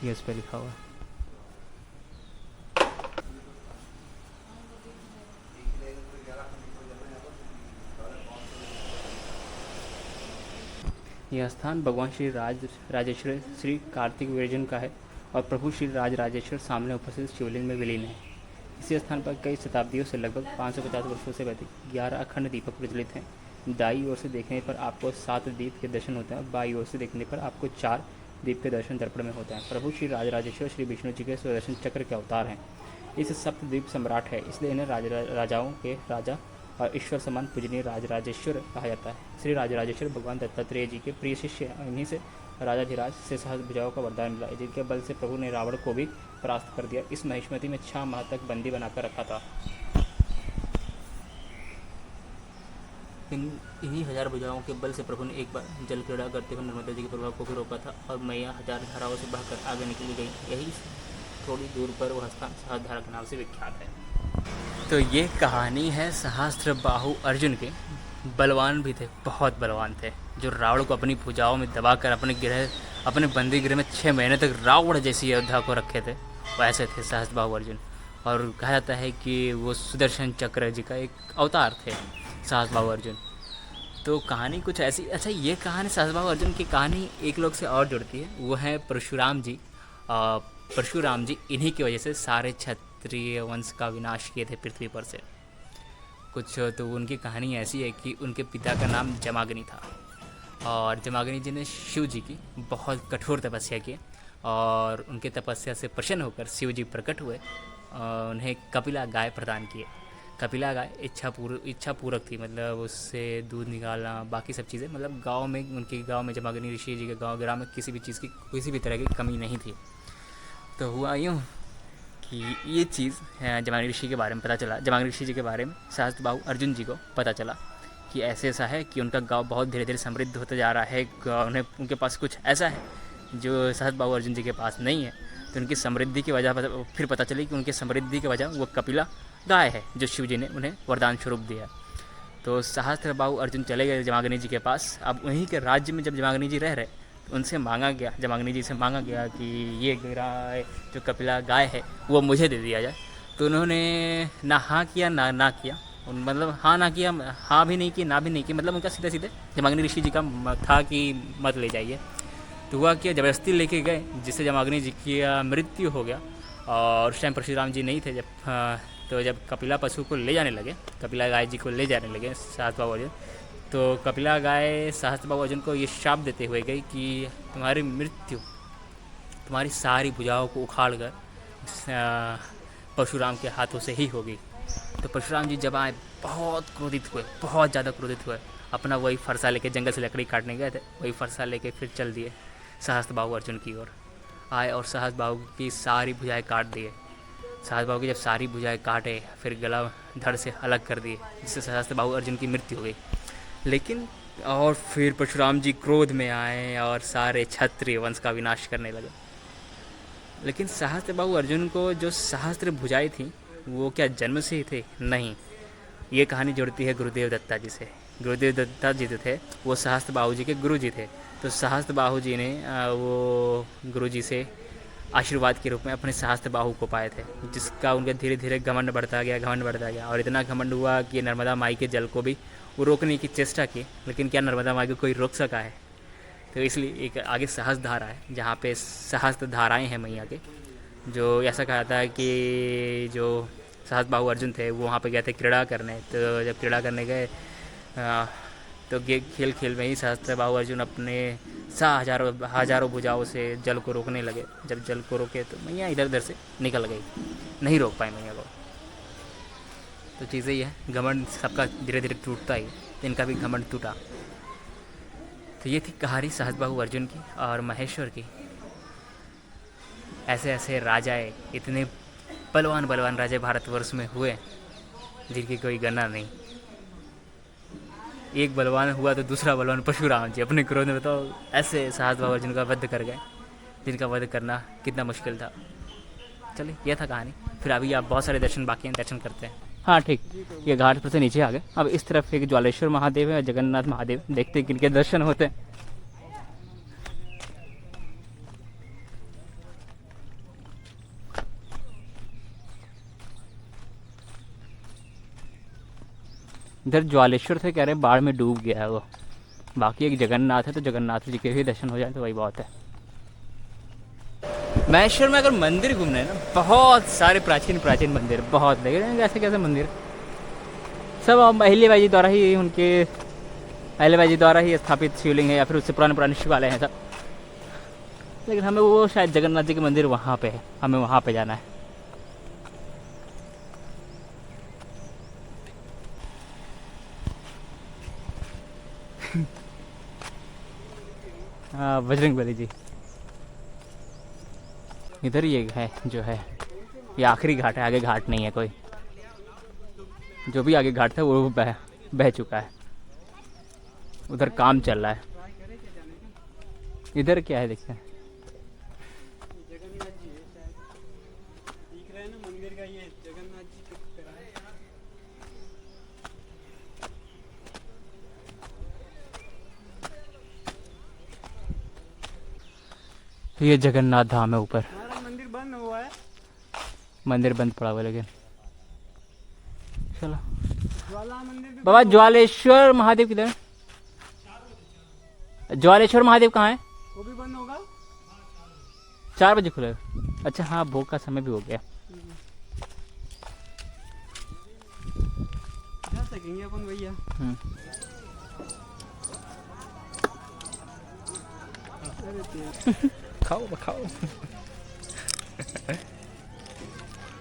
ये इस पे लिखा हुआ है। यह स्थान भगवान श्री राजेश्वर श्री कार्तिक विरजन का है, और प्रभु श्री राजेश्वर सामने उपस्थित शिवलिंग में विलीन है। इसी स्थान पर कई शताब्दियों से लगभग 550 वर्षों से अधिक 11 अखंड दीपक प्रज्वलित हैं। दाई ओर से देखने पर आपको 7 दीप के दर्शन होते हैं, और बाई ओर से देखने पर आपको 4 दीप के दर्शन दर्पण में होते हैं। प्रभु श्री राजेश्वर श्री विष्णु जी के सुदर्शन चक्र के अवतार हैं। इस सप्तद्वीप सम्राट है, इसलिए इन्हें राजाओं के राजा और ईश्वर समान पूजनीय राजराजेश्वर कहा जाता है। श्री राजराजेश्वर भगवान दत्तात्रेय जी के प्रिय शिष्य हैं। इन्हीं से राजाधिराज से सहस्त्र भुजाओं का वरदान मिला, जिनके बल से प्रभु ने रावण को भी परास्त कर दिया। इस महिष्मती में 6 माह तक बंदी बनाकर रखा था। इन्हीं 1000 भुजाओं के बल से प्रभु ने एक बार जल क्रीड़ा करते हुए नर्मदा जी के प्रभाव को भी रोका था, और मैया 1000 धाराओं से बहकर आगे निकली गई। यही थोड़ी दूर पर वह स्थान सहस्त्रधारा के नाम से विख्यात है। तो ये कहानी है सहस्त्र बाहु अर्जुन के। बलवान भी थे, बहुत बलवान थे, जो रावण को अपनी भुजाओं में दबाकर अपने बंदी गृह में 6 महीने तक रावण जैसी योद्धा को रखे थे। वैसे थे सहस्त्र बाहु अर्जुन, और कहा जाता है कि वो सुदर्शन चक्र जी का एक अवतार थे सहस्त्र बाहु अर्जुन। तो कहानी कुछ ऐसी। अच्छा, ये कहानी सहस्त्र बाहु अर्जुन की कहानी एक लोग से और जुड़ती है, वो है परशुराम जी। परशुराम जी इन्हीं की वजह से सारे क्षत्रिय वंश का विनाश किए थे पृथ्वी पर से। कुछ तो उनकी कहानी ऐसी है कि उनके पिता का नाम जमाग्नि था, और जमाग्नि जी ने शिव जी की बहुत कठोर तपस्या की, और उनके तपस्या से प्रसन्न होकर शिव जी प्रकट हुए, उन्हें कपिला गाय प्रदान किए। कपिला गाय इच्छा पूरक थी, मतलब उससे दूध निकालना, बाकी सब चीज़ें, मतलब गांव में, उनके गांव में, जमाग्नि ऋषि जी के ग्राम में किसी भी चीज़ की, किसी भी तरह की कमी नहीं थी। तो हुआ यूँ कि ये चीज़ जमाग्नि ऋषि के बारे में पता चला, जमाग्नि ऋषि जी के बारे में सहस्त्रबाहु अर्जुन जी को पता चला कि ऐसे ऐसा है कि उनका गांव बहुत धीरे धीरे समृद्ध होता जा रहा है, उन्हें उनके पास कुछ ऐसा है जो सहस्त्रबाहु अर्जुन जी के पास नहीं है। तो उनकी समृद्धि की वजह फिर पता चली कि उनकी समृद्धि की वजह वो कपिला गाय है जो शिव जी ने उन्हें वरदान स्वरूप दिया। तो सहस्त्रबाहु अर्जुन चले गए जमाग्नि जी के पास। अब वहीं के राज्य में जब जमाग्नि जी रह रहे, तो उनसे मांगा गया, जमाग्नि जी से मांगा गया कि ये गाय जो कपिला गाय है वो मुझे दे दिया जाए। तो उन्होंने ना हाँ किया ना किया, मतलब हाँ ना किया, हाँ भी नहीं की ना भी नहीं की, मतलब उनका सीधे सीधे जमाग्नि ऋषि जी का था कि मत ले जाइए। तो हुआ कि ज़बरदस्ती लेके गए, जिससे जमाग्नि जी की मृत्यु हो गया। और उस टाइम परशुराम जी नहीं थे तो जब कपिला पशु को ले जाने लगे, कपिला गाय जी को ले जाने लगे सहस्त्रबाहु अर्जुन, तो कपिला गाय सहस्त्रबाहु अर्जुन को ये शाप देते हुए गई कि तुम्हारी मृत्यु तुम्हारी सारी भुजाओं को उखाड़ कर परशुराम के हाथों से ही होगी। तो परशुराम जी जब आए बहुत क्रोधित हुए, बहुत ज़्यादा क्रोधित हुए। अपना वही फरसा लेके जंगल से लकड़ी काटने गए थे, वही फरसा लेके फिर चल दिए सहस्त्रबाहु अर्जुन की ओर आए और सहस्त्रबाहु की सारी भुजाएं काट दिए। सहस्त्रबाहु की जब सारी भुजाएं काटे, फिर गला धड़ से अलग कर दिए, जिससे सहस्त्रबाहु अर्जुन की मृत्यु हो गई। लेकिन और फिर परशुराम जी क्रोध में आए और सारे क्षत्रिय वंश का विनाश करने लगे। लेकिन सहस्त्रबाहु अर्जुन को जो सहस्त्र भुजाएं थी वो क्या जन्म से ही थे? नहीं। ये कहानी जुड़ती है गुरुदेव दत्ता जी से। गुरुदेव दत्ता जी जो थे वो सहस्त्रबाहु जी के गुरु जी थे। तो सहस्त्रबाहु जी ने वो गुरु जी से आशीर्वाद के रूप में अपने सहस्त्रबाहु को पाए थे, जिसका उनका धीरे धीरे घमंड बढ़ता गया और इतना घमंड हुआ कि नर्मदा माई के जल को भी वो रोकने की चेष्टा की, लेकिन क्या नर्मदा माई को कोई रोक सका है? तो इसलिए एक आगे सहस्त्र धारा है, जहाँ पे सहस्त्र धाराएँ हैं मैया के, जो ऐसा कहा था कि जो सहस्त्रबाहु अर्जुन थे वो वहाँ पे गए थे क्रीड़ा करने। तो जब क्रीड़ा करने गए तो खेल खेल में ही सहस्त्रबाहु अर्जुन अपने हजारों भुजाओं से जल को रोकने लगे। जब जल को रोके तो मैया इधर उधर से निकल गई, नहीं रोक पाई मैया को। तो चीज़ें ये है, घमंड सबका धीरे धीरे टूटता ही, इनका भी घमंड टूटा। तो ये थी कहानी सहस्त्रबाहु अर्जुन की और महेश्वर की। ऐसे ऐसे राजाएँ, इतने बलवान राजा भारतवर्ष में हुए जिनकी कोई गणना नहीं। एक बलवान हुआ तो दूसरा बलवान परशुराम जी अपने क्रोध में, बताओ, ऐसे सहस्त्रबाहु अर्जुन का वध कर गए, जिनका वध करना कितना मुश्किल था। चलिए, यह था कहानी। फिर अभी आप बहुत सारे दर्शन बाकी हैं, दर्शन करते हैं। हाँ ठीक, ये घाट पर से नीचे आ गए। अब इस तरफ एक ज्वालेश्वर महादेव है और जगन्नाथ महादेव, देखते हैं किनके दर्शन होते हैं। इधर ज्वालेश्वर से कह रहे हैं बाढ़ में डूब गया है वो, बाकी एक जगन्नाथ है, तो जगन्नाथ जी के भी दर्शन हो जाए तो वही बहुत है। महेश्वर में अगर मंदिर घूमना है ना, बहुत सारे प्राचीन मंदिर, बहुत देखेंगे ऐसे कैसे मंदिर, सब अहिल्याबाई जी द्वारा ही, उनके अहिल्याबाई जी द्वारा ही स्थापित शिवलिंग है या फिर उससे पुराने शिवालय हैं सब। लेकिन हमें वो शायद जगन्नाथ जी के मंदिर वहाँ पे है, हमें वहाँ पे जाना है। हाँ, बजरंगबली जी इधर ही एक है जो है, ये आखिरी घाट है, आगे घाट नहीं है कोई। जो भी आगे घाट था वो बह चुका है, उधर काम चल रहा है। इधर क्या है देखते हैं। ये जगन्नाथ धाम है ऊपर। मंदिर बंद हुआ है, मंदिर बंद पड़ा हुआ, लेकिन चलो। ज्वाला मंदिर भी बाबा ज्वालेश्वर महादेव किधर? ज्वालेश्वर महादेव कहाँ है? वो भी बंद होगा। 4 बजे खुले। अच्छा हाँ, भोग का समय भी हो गया। जा सकेंगे अपन भैया। खाओ खाओ।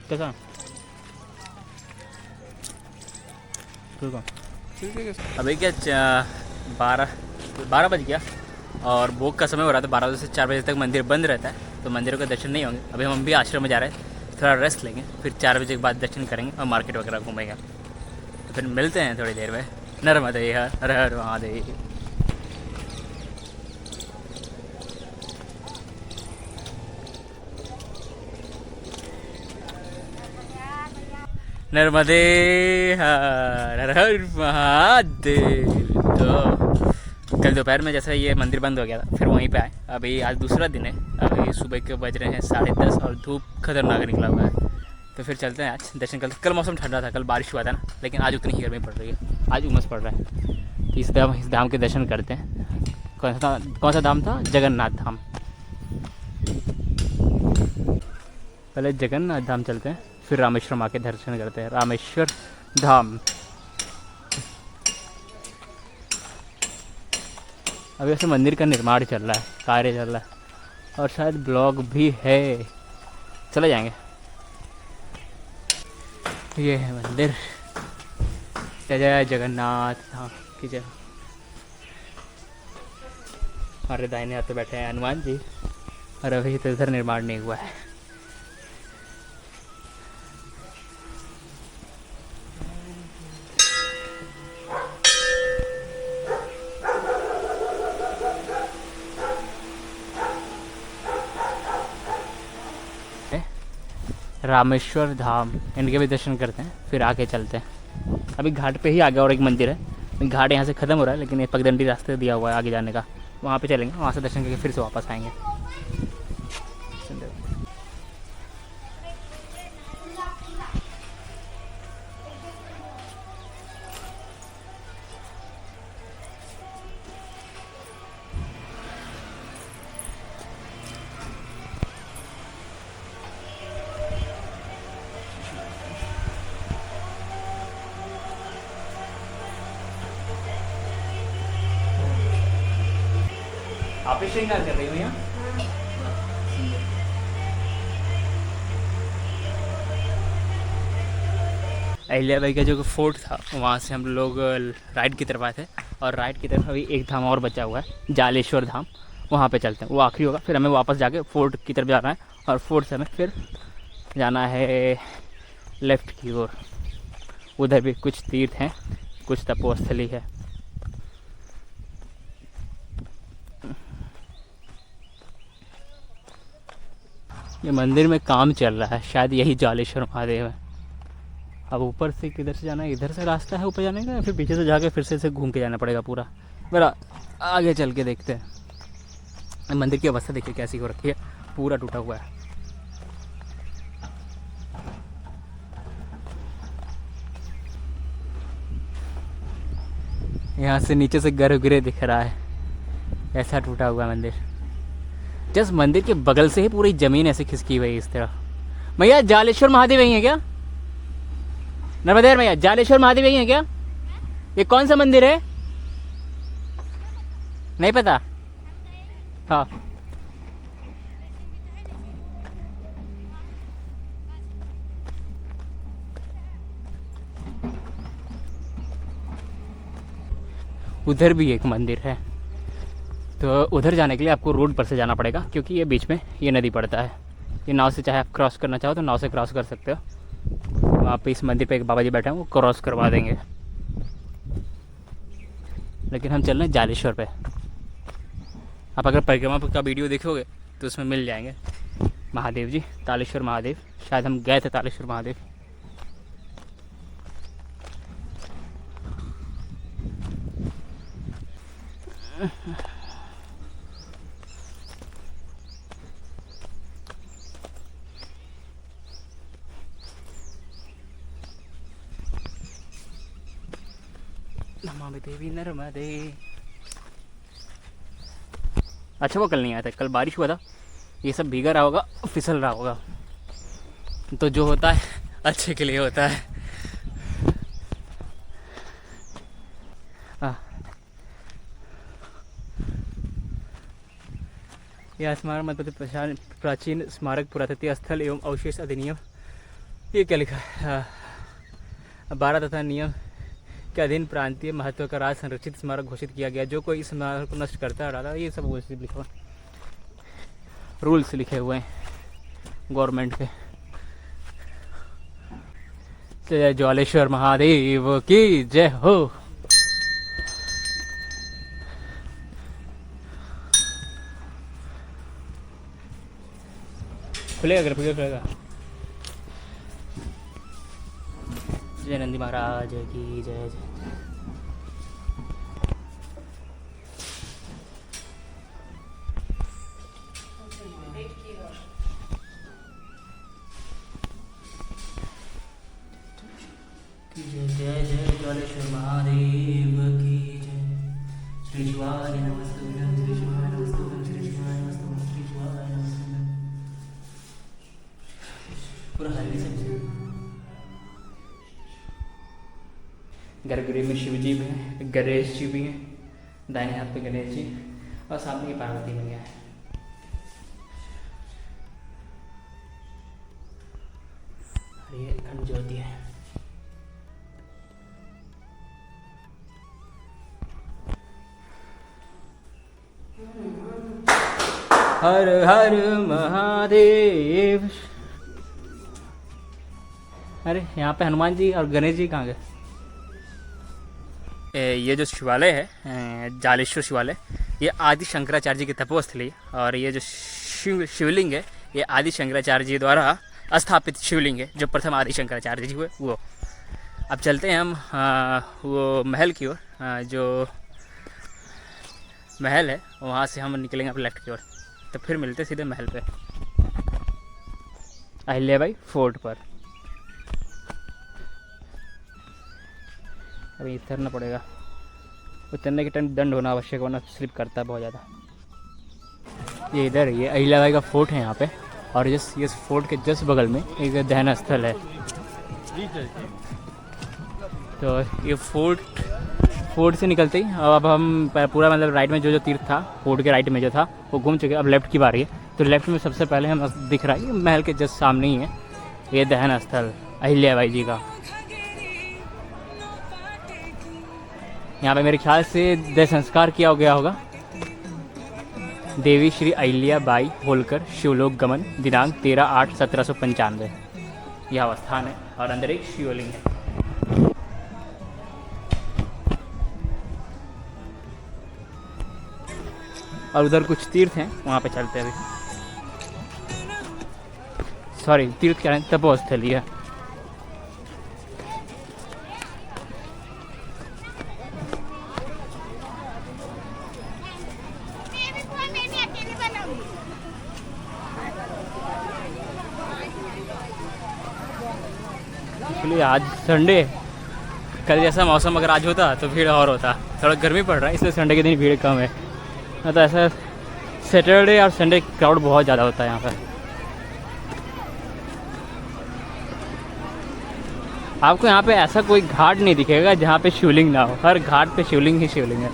कैसा? अभी क्या 12 बज गया और भोग का समय हो रहा था। 12 बजे से 4 बजे तक मंदिर बंद रहता है, तो मंदिरों के दर्शन नहीं होंगे। अभी हम भी आश्रम में जा रहे हैं, थोड़ा रेस्ट लेंगे, फिर 4 बजे के बाद दर्शन करेंगे और मार्केट वगैरह घूमेंगे। तो फिर मिलते हैं थोड़ी देर में। नर्मदे हर हर महादेव। नर्मदे हर हर महादेव। तो कल दोपहर में जैसे ये मंदिर बंद हो गया था, फिर वहीं पे आए। अभी आज दूसरा दिन है, अभी सुबह के बज रहे हैं 10:30 और धूप खतरनाक निकला हुआ है। तो फिर चलते हैं आज दर्शन करते। कल मौसम ठंडा था, कल बारिश हुआ था ना, लेकिन आज उतनी ही गर्मी पड़ रही है, आज उमस पड़ रहा है। तो इस धाम के दर्शन करते हैं। कौन सा धाम था? जगन्नाथ धाम। पहले जगन्नाथ धाम चलते हैं, फिर रामेश्वरम आके दर्शन करते हैं। रामेश्वर धाम। अभी वैसे मंदिर का निर्माण चल रहा है, कार्य चल रहा है, और शायद ब्लॉग भी है, चले जाएंगे। ये है मंदिर। जय जय जगन्नाथ धाम की जय। हमारे दाहिने हाथ पे बैठे हैं हनुमान जी, और अभी तो इधर निर्माण नहीं हुआ है। रामेश्वर धाम, इनके भी दर्शन करते हैं, फिर आगे चलते हैं। अभी घाट पे ही आगे और एक मंदिर है। घाट यहाँ से ख़त्म हो रहा है, लेकिन ये पगडंडी रास्ते दिया हुआ है आगे जाने का, वहाँ पे चलेंगे, वहाँ से दर्शन करके फिर से वापस आएंगे। आप ही श्रृंगार कर रही हो यहाँ? अहिल्याबाई का जो फोर्ट था, वहाँ से हम लोग राइट की तरफ आए थे, और राइट की तरफ अभी एक धाम और बचा हुआ है, जालेश्वर धाम। वहाँ पे चलते हैं, वो आखिरी होगा। फिर हमें वापस जाके फोर्ट की तरफ जाना है, और फोर्ट से हमें फिर जाना है लेफ़्ट की ओर। उधर भी कुछ तीर्थ हैं, कुछ तपोस्थली है। ये मंदिर में काम चल रहा है, शायद यही जालेश्वर महादेव है। अब ऊपर से किधर से जाना है? इधर से रास्ता है ऊपर जाने का, या फिर पीछे से जाके फिर से घूम के जाना पड़ेगा पूरा? बड़ा आगे चल के देखते हैं। मंदिर की अवस्था देखिए कैसी हो रखी है, पूरा टूटा हुआ है। यहाँ से नीचे से गर्भगृह दिख रहा है, ऐसा टूटा हुआ मंदिर। जस्ट मंदिर के बगल से ही पूरी जमीन ऐसे खिसकी हुई है इस तरह। भैया जालेश्वर महादेव यही है क्या? नर्मदेर भैया, जालेश्वर महादेव यही है क्या? ये कौन सा मंदिर है? नहीं पता? हाँ। उधर भी एक मंदिर है, तो उधर जाने के लिए आपको रोड पर से जाना पड़ेगा, क्योंकि ये बीच में ये नदी पड़ता है। ये नाव से चाहे आप क्रॉस करना चाहो तो नाव से क्रॉस कर सकते हो। वहाँ पे इस मंदिर पे एक बाबा जी बैठे हैं, वो क्रॉस करवा देंगे। लेकिन हम चल रहे हैं जालेश्वर पे। आप अगर परिक्रमा का वीडियो देखोगे तो उसमें मिल जाएंगे महादेव जी, तालेश्वर महादेव। शायद हम गए थे तालेश्वर महादेव। नमामि देवी नर्मदे। अच्छा, वो कल नहीं आया था, कल बारिश हुआ था, ये सब भीगा रहा होगा, फिसल रहा होगा। तो जो होता है अच्छे के लिए होता है। यह स्मारक मध्य प्रदेश प्राचीन स्मारक पुरातत्व स्थल एवं अवशेष अधिनियम, ये क्या लिखा है? 12 तथा नियम के अधीन प्रांतीय महत्व का राज्य संरक्षित स्मारक घोषित किया गया। जो कोई इस स्मारक को नष्ट करता है डाला, ये सब लिखा हुआ रूल्स लिखे हुए हैं गवर्नमेंट के। जय ज्वालेश्वर महादेव की जय हो। खुलेगा खुलेगा। जय नंदी महाराज की जय जय। जय जय ज्वालेश्वर महादेव की जय। श्री शिवाय नमस्तुभ्यं, श्री शिवाय नमस्तुभ्यं, श्री शिवाय नमस्तुभ्यं, श्री शिवाय नमस्तुभ्यं। पूरा हल्दी से गर्भगृह में शिव जी भी हैं, गणेश जी भी हैं, दाहिने हाथ पे गणेश जी और सामने की पार्वती मैया है। और ये अखंड ज्योति है। हर हर महादेव। अरे यहाँ पे हनुमान जी और गणेश जी कहाँ गए? ये जो शिवालय है जालेश्वर शिवालय, ये आदि शंकराचार्य जी की तपोस्थली है। और ये जो शिवलिंग है, ये आदि शंकराचार्य जी द्वारा स्थापित शिवलिंग है, जो प्रथम आदि शंकराचार्य जी हुए वो। अब चलते हैं हम वो महल की ओर। जो महल है वहाँ से हम निकलेंगे अपने लेफ्ट की ओर, तो फिर मिलते सीधे महल पे, अहिल्याबाई फोर्ट पर। अभी उतरना पड़ेगा, उतरने के टाइम दंड होना आवश्यक, वरना स्लिप करता है बहुत ज़्यादा। ये इधर ये अहिल्याबाई का फोर्ट है यहाँ पे, और इस फोर्ट के जस्ट बगल में एक दहन स्थल है। तो ये फोर्ट से निकलते ही अब हम पूरा मतलब राइट में जो तीर्थ था, फोर्ट के राइट में जो था वो घूम चुके। अब लेफ़्ट की बारी है, तो लेफ़्ट में सबसे पहले हम दिख रहा है महल के जस्ट सामने ही है ये दहन स्थल अहिल्याबाई जी का। यहाँ पे मेरे ख्याल से देह संस्कार किया गया होगा। देवी श्री अहिल्याबाई होलकर शिवलोक गमन, दिनांक 13/8/1795 यह स्थान है। और अंदर एक शिवलिंग है। और उधर कुछ तीर्थ हैं, वहाँ पे चलते हैं अभी। सॉरी, तीर्थ क्या है, तपोस्थली है। आज संडे, कल जैसा मौसम अगर आज होता तो भीड़ और होता। थोड़ा गर्मी पड़ रहा है इसलिए संडे के दिन भीड़ कम है। तो ऐसा सैटरडे और संडे क्राउड बहुत ज़्यादा होता है यहाँ पर। आपको यहाँ पे ऐसा कोई घाट नहीं दिखेगा जहाँ पे शिवलिंग ना हो। हर घाट पे शिवलिंग ही शिवलिंग है,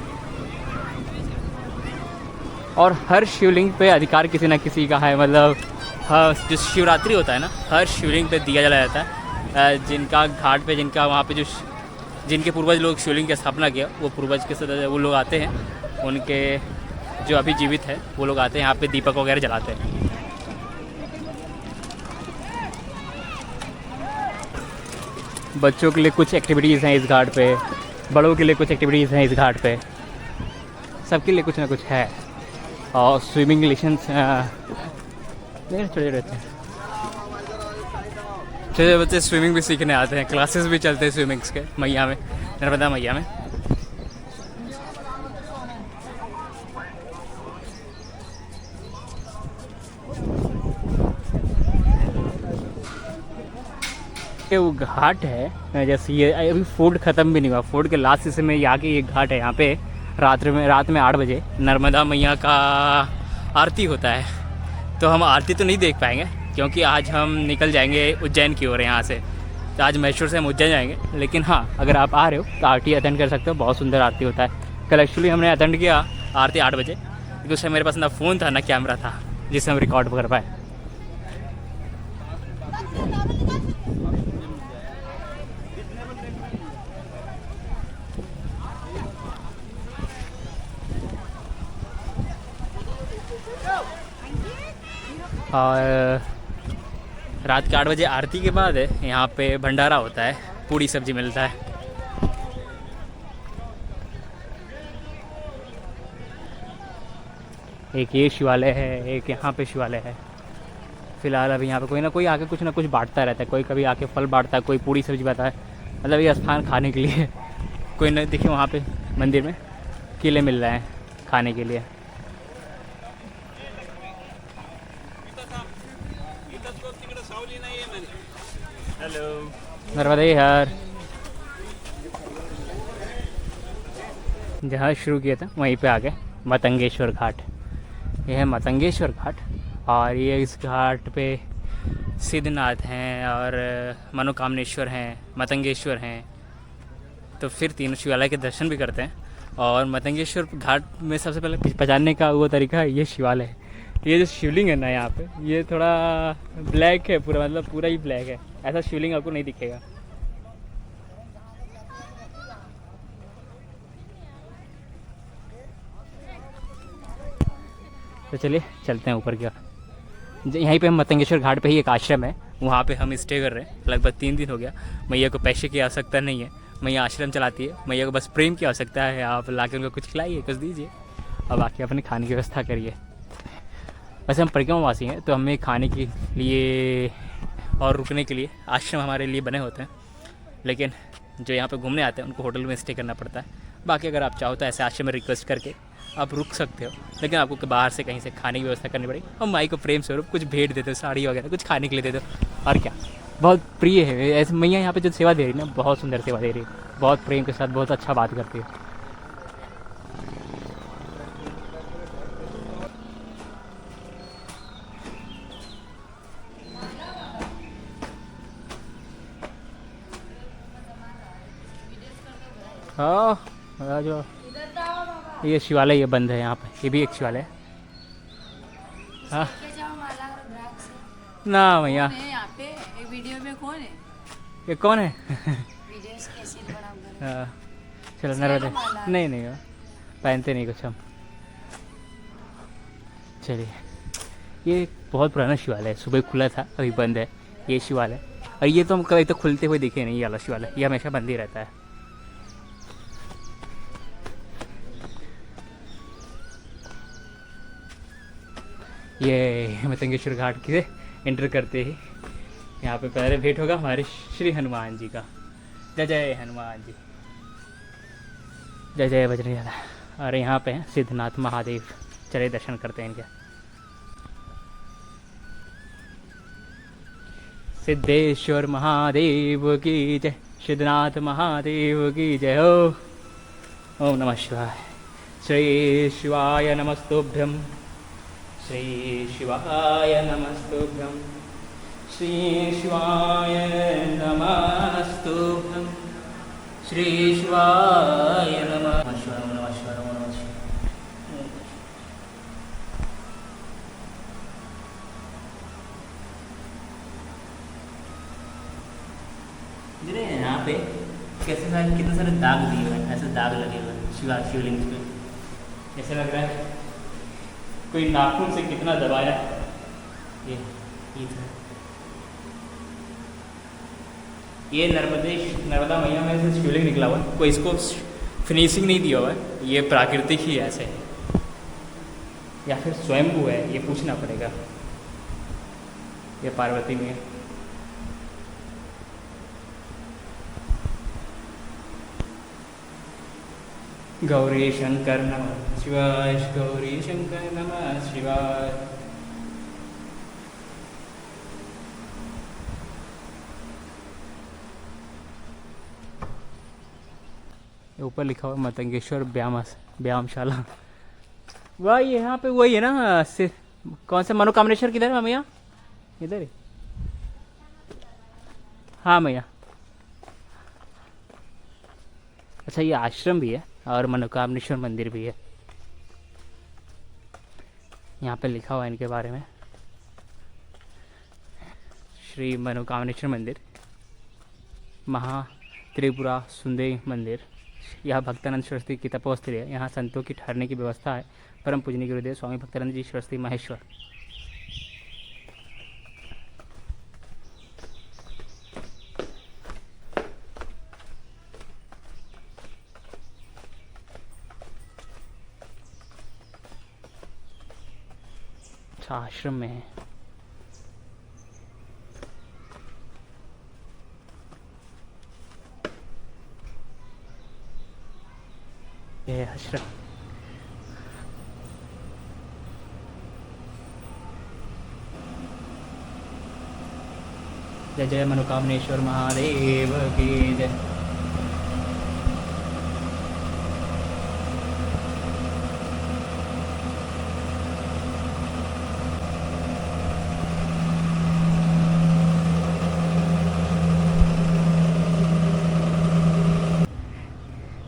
और हर शिवलिंग पे अधिकार किसी ना किसी का है। मतलब जो शिवरात्रि होता है ना, हर शिवलिंग पे दिया जलाया जाता है। जिनका घाट पे, जिनका वहाँ पे जो जिनके पूर्वज लोग शिवलिंग की स्थापना किया, वो पूर्वज के सदस्य वो लोग आते हैं, उनके जो अभी जीवित है वो लोग आते हैं यहाँ पे दीपक वगैरह जलाते हैं। बच्चों के लिए कुछ एक्टिविटीज़ हैं इस घाट पे, बड़ों के लिए कुछ एक्टिविटीज़ हैं इस घाट पे, सबके लिए कुछ ना कुछ है। और स्विमिंग लेसन्स छोटे रहते हैं, छोटे बच्चे स्विमिंग भी सीखने आते हैं। क्लासेस भी चलते हैं स्विमिंग्स के मैया में, नर्मदा मैया में। वो घाट है, जैसे ये अभी फोर्ट ख़त्म भी नहीं हुआ, फोर्ट के लास्ट हिस्से में आके ये घाट है। यहाँ पे रात में 8 बजे नर्मदा मैया का आरती होता है। तो हम आरती तो नहीं देख पाएंगे क्योंकि आज हम निकल जाएंगे उज्जैन की ओर यहाँ से। तो आज महेश्वर से हम उज्जैन जाएंगे, लेकिन हाँ, अगर आप आ रहे हो तो आरती अटेंड कर सकते हो। बहुत सुंदर आरती होता है। कल एक्चुअली हमने अटेंड किया आरती 8 बजे, क्योंकि उस टाइम मेरे पास ना फ़ोन था ना कैमरा था जिससे हम रिकॉर्ड कर पाए। और रात के 8 बजे आरती के बाद यहाँ पे भंडारा होता है, पूड़ी सब्जी मिलता है। एक ये शिवालय है, एक यहाँ पे शिवालय है। फिलहाल अभी यहाँ पे कोई आके कुछ ना कुछ बांटता रहता है, कोई कभी आके फल बांटता है, कोई पूड़ी सब्जी बांटता है। मतलब ये स्थान खाने के लिए कोई न देखिए वहाँ पे मंदिर में केले मिल रहे हैं खाने के लिए। हेलो नर्मदे यार। जहाँ शुरू किया था वहीं पे आ गए, मतंगेश्वर घाट। यह है मतंगेश्वर घाट और ये इस घाट पे सिद्धनाथ हैं और मनोकामनेश्वर हैं, मतंगेश्वर हैं। तो फिर तीनों शिवालय के दर्शन भी करते हैं। और मतंगेश्वर घाट में सबसे पहले पहचानने का वो तरीका है ये शिवालय है। ये जो शिवलिंग है ना यहाँ पे, ये थोड़ा ब्लैक है पूरा, मतलब पूरा ही ब्लैक है। ऐसा शिवलिंग आपको नहीं दिखेगा। तो चलिए चलते हैं ऊपर की ओर। यहीं पे हम मतंगेश्वर घाट पे ही एक आश्रम है, वहाँ पे हम स्टे कर रहे हैं। लगभग 3 दिन हो गया। मैया को पैसे की आवश्यकता नहीं है, मैया आश्रम चलाती है। मैया को बस प्रेम की आवश्यकता है। आप लाके उनको कुछ खिलाइए, कुछ दीजिए और बाकी अपने खाने की व्यवस्था करिए। वैसे हम परिक्रमावासी हैं तो हमें खाने के लिए और रुकने के लिए आश्रम हमारे लिए बने होते हैं, लेकिन जो यहाँ पे घूमने आते हैं उनको होटल में स्टे करना पड़ता है। बाकी अगर आप चाहो तो ऐसे आश्रम में रिक्वेस्ट करके आप रुक सकते हो, लेकिन आपको बाहर से कहीं से खाने की व्यवस्था करनी पड़ेगी। और माई को प्रेम स्वरूप कुछ भेंट देते हो, साड़ी वगैरह कुछ खाने के लिए दे दो। और क्या, बहुत प्रिय है ऐसे मैया यहाँ पे जो सेवा दे रही है ना, बहुत सुंदर सेवा दे रही है, बहुत प्रेम के साथ, बहुत अच्छा बात करती है। हाँ जो ये शिवालय ये बंद है यहाँ पे, ये भी एक शिवालय है। हाँ ना भैया, यहाँ पे एक वीडियो में कौन है? ये कौन है? वीडियोस कैसे बनाऊंगा? हाँ चलो नर्मदे। नहीं नहीं हो, पहनते नहीं कुछ हम। चलिए, ये एक बहुत पुराना शिवालय है, सुबह खुला था अभी बंद है ये शिवालय। और ये तो हम कभी तो खुलते हुए दिखे नहीं, ये वाला शिवालय ये हमेशा बंद ही रहता है। ये मतंगेश्वर घाट के एंटर करते ही यहाँ पे पहले भेंट होगा हमारे श्री हनुमान जी का। जय जय हनुमान जी, जय जय बजरंगबली। और यहाँ पे हैं सिद्धनाथ महादेव, चले दर्शन करते हैं इनके। सिद्धेश्वर महादेव की जय, सिद्धनाथ महादेव की जय हो। ओम नमः शिवाय। श्री शिवाय नमस्तुभ्यं, श्री शिवाय नमस्तुभ्यं, श्री शिवाय नमस्तुभ्यं, श्री शिवाय नमः शिवाय, नमः शिवाय, नमः शिवाय। यहाँ पे कैसे सारे कितने सारे दाग दिए हुए हैं, ऐसे दाग लगे हुए हैं शिवलिंग पे। ऐसे लग रहा है कोई नाखून से कितना दबाया। ये ये नर्मदा मैया में से शिवलिंग निकला हुआ है, कोई इसको फिनिशिंग नहीं दिया हुआ है, ये प्राकृतिक ही ऐसे है या फिर स्वयंभू है, ये पूछना पड़ेगा। ये पार्वती में गौरी शंकर नमः शिवाय, गौरी शंकर नमः शिवाय। ऊपर लिखा हुआ मतंगेश्वर व्यायामशाला। वह यहाँ पे वही है ना, कौन सा मनोकामनेश्वर किधर है मैया? इधर ही। हाँ मैया, अच्छा ये आश्रम भी है और मनोकामनेश्वर मंदिर भी है। यहाँ पे लिखा हुआ है इनके बारे में, श्री मनोकामनेश्वर मंदिर, महा त्रिपुरा सुंदरी मंदिर। यह भक्तानंद सरस्वती की तपोस्थली है, यहाँ संतों की ठहरने की व्यवस्था है। परम पूजनीय गुरुदेव स्वामी भक्तानंद जी सरस्वती माहेश्वर। अच्छा आश्रम में है। ये आश्रम। जय जय मनोकामनेश्वर महादेव की जय।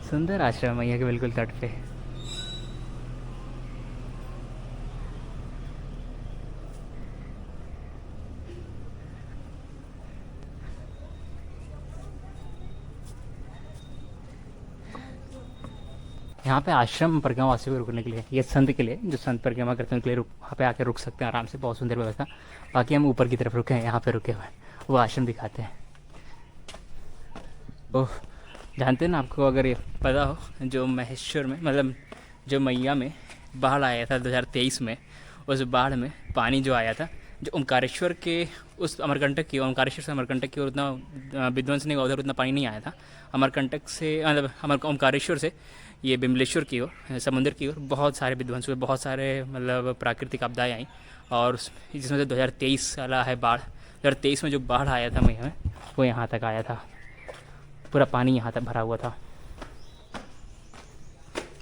सुंदर आश्रम है मैया के बिल्कुल तट पे। यहाँ पे आश्रम परिक्रमा वासियों को रुकने के लिए, ये संत के लिए जो संत परिक्रमा करते हैं उनके लिए वहाँ पे आके रुक सकते हैं आराम से, बहुत सुंदर व्यवस्था। बाकी हम ऊपर की तरफ रुके हैं, यहाँ पे रुके हुए हैं, वो आश्रम दिखाते हैं। ओह जानते हैं ना, आपको अगर ये पता हो, जो महेश्वर में मतलब जो मैया में बाढ़ आया था 2023 में, उस बाढ़ में पानी जो आया था, जो ओमकारेश्वर के उस अमरकंटक की, ओमकारेश्वर से अमरकंटक की ओर उतना विध्वंस नहीं हुआ, उधर उतना पानी नहीं आया था। अमरकंटक से मतलब ओमकारेश्वर से ये बिमलेश्वर की ओर, समुद्र की ओर बहुत सारे विध्वंस हुए, बहुत सारे मतलब प्राकृतिक आपदाएँ आई, और जिसमें से 2023 वाला है बाढ़। 2023 में जो बाढ़ आया था मैया में, वो यहाँ तक आया था, पूरा पानी यहाँ तक भरा हुआ था।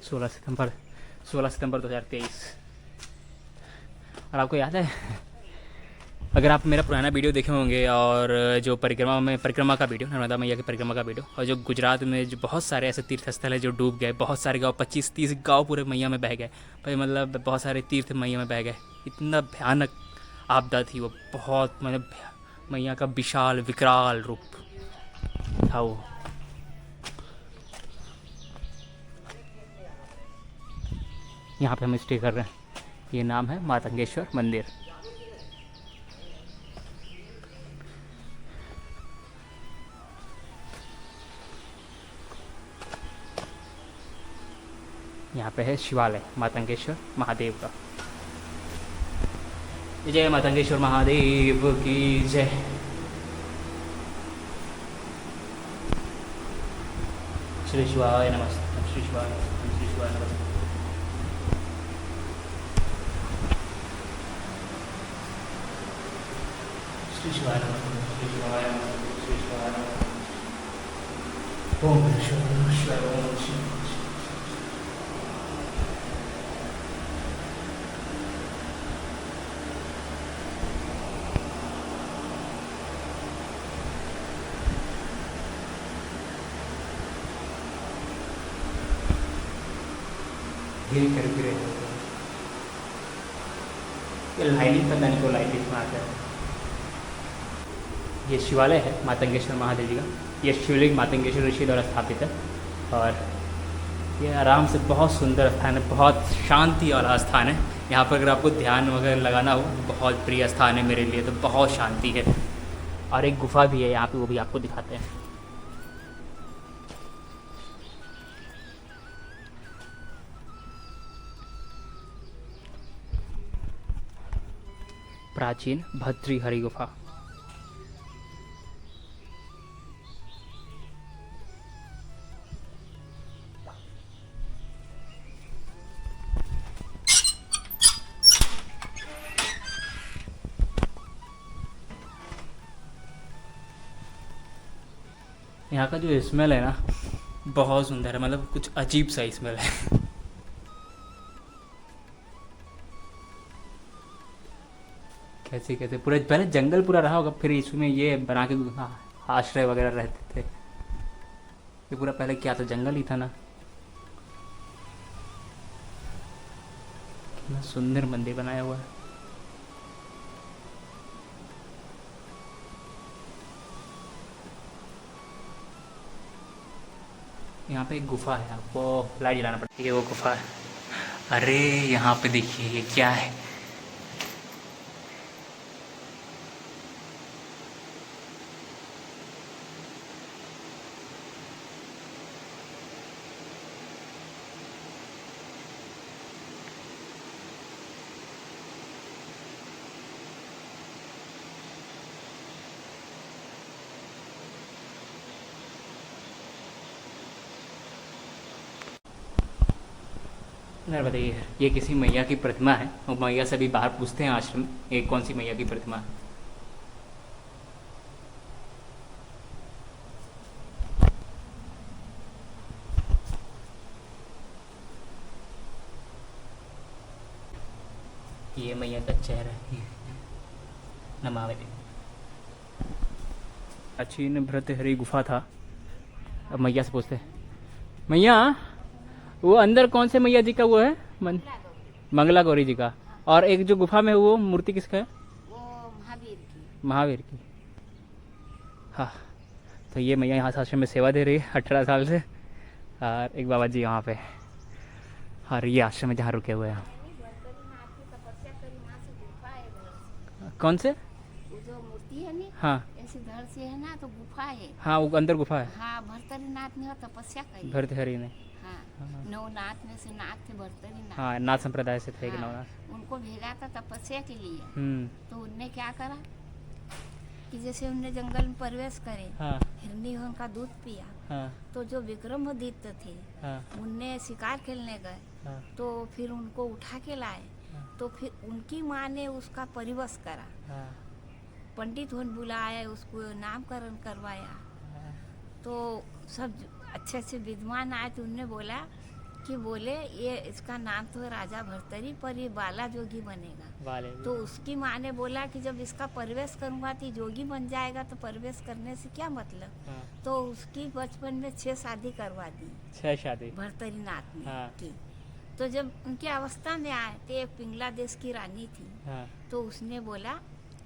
16 सितंबर 2023। और आपको याद है, अगर आप मेरा पुराना वीडियो देखे होंगे, और जो परिक्रमा का वीडियो, नर्मदा मैया की परिक्रमा का वीडियो, और जो गुजरात में जो बहुत सारे ऐसे तीर्थ स्थल है जो डूब गए, बहुत सारे गांव 25-30 गांव पूरे मैया में बह गए भाई, मतलब बहुत सारे तीर्थ मैया में बह गए। इतना भयानक आपदा थी वो, बहुत मतलब मैया का विशाल विकराल रूप था वो। यहाँ पे हम स्टे कर रहे हैं, ये नाम है मातंगेश्वर मंदिर। यहाँ पे है शिवालय मातंगेश्वर महादेव का। जय मातंगेश्वर महादेव की जय। श्री शिवाय नमस्ते, श्री शिवाय नमस्ते, श्री शिवाय नमस्ते। श्री शिवाय नमस्ते, श्री शिवाय नमस्ते, श्री शिवाय नमस्ते। ओम शिवाय ओम शिवाय। धीरे ये लाइनिंग पता नहीं को लाइट इसमें आता है। ये शिवालय है मातंगेश्वर महादेव जी का। ये शिवलिंग मातंगेश्वर ऋषि द्वारा स्थापित है, और ये आराम से बहुत सुंदर स्थान है, बहुत शांति वाला स्थान है। यहाँ पर अगर आपको ध्यान वगैरह लगाना हो, बहुत प्रिय स्थान है मेरे लिए, तो बहुत शांति है। और एक गुफा भी है यहाँ पे, वो भी आपको दिखाते हैं। प्राचीन भद्री गुफा। यहाँ का जो स्मेल है ना, बहुत सुंदर है, मतलब कुछ अजीब सा स्मेल है। कैसे कैसे पूरे पहले जंगल पूरा रहा होगा, फिर इसमें ये बना के आश्रय वगैरह रहते थे। ये पूरा पहले क्या था, जंगल ही था ना। कितना सुंदर मंदिर बनाया हुआ है। यहाँ पे एक गुफा है, आपको लाइट जलाना पड़ता है। ये वो गुफा है। अरे यहाँ पे देखिए ये क्या है, यार बताइए, ये किसी मैया की प्रतिमा है और मैया से भी बाहर पूछते हैं आश्रम में, ये कौन सी मैया की प्रतिमा है। ये मैया का चेहरा है। नमामि। प्राचीन भर्तृहरि गुफा था। अब मैया से पूछते हैं, मैया वो अंदर कौन से मैया जी का वो है मंगला गौरी जी का, और एक जो गुफा में है वो मूर्ति किसका है? वो महावीर की। हाँ, तो ये मैया यहाँ आश्रम में सेवा दे रही है 18 साल से, और एक बाबा जी यहाँ पे, और ये आश्रम में जहाँ रुके हुए हैं। कौन से? वो जो मूर्ति है नी, हाँ ऐसे धड़ से है ना, तो गुफा है। हाँ, वो अंदर गुफा है। हाँ, भर्तरीनाथ ने तपस्या करी। भर्तृहरि ने। हाँ, नवनाथ में से नाथ थे भर्तरीनाथ। हाँ, नाथ संप्रदाय से थे कि हाँ, नवनाथ। उनको भेजा था तपस्या के लिए। तो उनने क्या करा कि जैसे उनने जंगल में प्रवेश करे, हाँ हिरनी उनका दूध पिया। हाँ तो जो विक्रमादित्य थे, हाँ उनने शिकार खेलने गए, हाँ तो फिर उनको उठा के लाए। तो फिर उनकी माँ ने उसका परिवश करा, हाँ पंडित होन बुलाया, उसको नामकरण करवाया। तो सब अच्छे से विद्वान आए, तो उनने बोला कि बोले ये इसका नाम तो है राजा भर्तरी, पर ये बाला जोगी बनेगा। वाले तो उसकी माँ ने बोला कि जब इसका प्रवेश करूँगा तो जोगी बन जाएगा, तो प्रवेश करने से क्या मतलब। हाँ, तो उसकी बचपन में 6 शादी करवा दी 6 शादी। भर्तरीनाथ ने हाँ। की। तो जब उनकी अवस्था में आए तो एक पिंगला देश की रानी थी। हाँ तो उसने बोला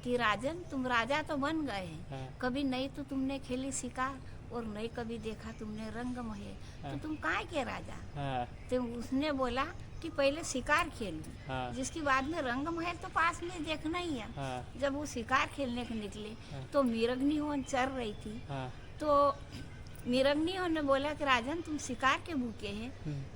कि राजन, तुम राजा तो बन गए हैं, हाँ कभी नहीं तो तुमने खेली शिकार और नहीं कभी देखा तुमने रंग महल, हाँ। तो तुम काहे के राजा। हाँ तो उसने बोला कि पहले शिकार खेल लूं, हाँ जिसके बाद में रंग महल तो पास में देखना ही है। हाँ जब वो शिकार खेलने के निकले हाँ। तो मीरग्निहोन चल रही थी। हाँ तो मीरग्निहोन ने बोला कि राजन, तुम शिकार के भूखे हैं,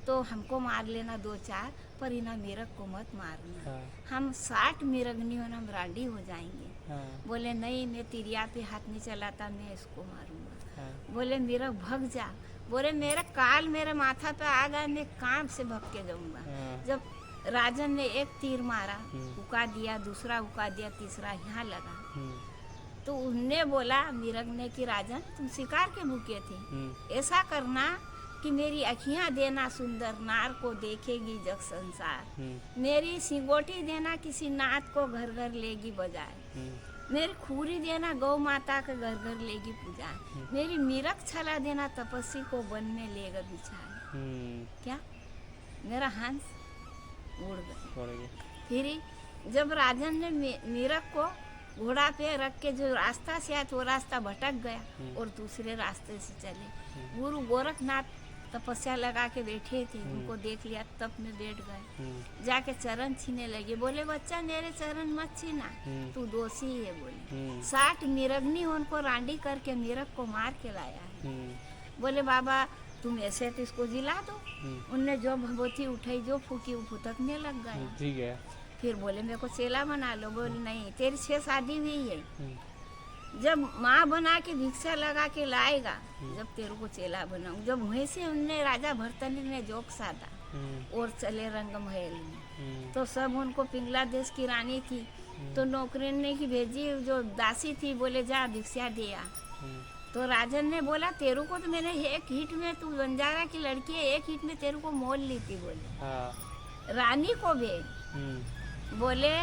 तो हमको मार लेना 2-4, पर इना मीरग को मत मारना। हाँ हम 60 मीरग्निहोन हम रांडी हो जाएंगे। हाँ बोले नहीं, मैं तिरिया पे हाथ नहीं चलाता, मैं इसको मारूंगा। हाँ बोले मीरग भग जा। बोले मेरा काल मेरे माथा पे आ गया, मैं काम से भग के जाऊंगा। हाँ। जब राजन ने एक तीर मारा, हम्म। उका दिया, दूसरा उका दिया, तीसरा यहाँ लगा। हम्म, तो उनने बोला मीरग ने कि राजन, तुम शिकार के भूखे थे, हम्म, ऐसा करना कि मेरी अखियाँ देना, सुंदर नार को देखेगी जग संसार। मेरी सिंगोटी देना, किसी नाथ को घर घर लेगी बजाए। मेरी खूरी देना, गौ माता के घर घर लेगी पूजाए। मेरी मीरक छला देना, तपस्वी को वन में लेगा बिछाए। क्या मेरा हंस उड़ गया। फिर जब राजन ने मीरक को घोड़ा पे रख के जो रास्ता से आया, तो वो रास्ता भटक गया और दूसरे रास्ते से चले। गुरु गोरखनाथ तपस्या लगा के बैठे थे, उनको देख लिया, तप में बैठ गए। जाके चरण छीने लगे। बोले बच्चा, मेरे चरण मत छीना, तू दोषी है। बोले 60 मीरग्नि उनको रांडी करके मीरग को मार के लाया है। बोले बाबा, तुम ऐसे तो इसको जिला दो। उनने जो भभूति उठाई, जो फूकी, वो फुटकने लग गया। ठीक है। फिर बोले मेरे को चेला बना लो। बोले नहीं, तेरी 6 शादी हुई है, जब माँ बना के भिक्षा लगा के लाएगा, जब तेरे को चेला बनाऊं। जब वहीं से उनने राजा भर्तनी ने जोक साधा और चले रंग महल में। तो सब उनको पिंगला देश की रानी थी, तो नौकरन ने की भेजी, जो दासी थी, बोले जा भिक्षा दिया। तो राजन ने बोला तेरू को तो मैंने एक हिट में, तू बंजारा की लड़की है, एक हिट में तेरू को मोल ली थी। बोले रानी को भेज। बोले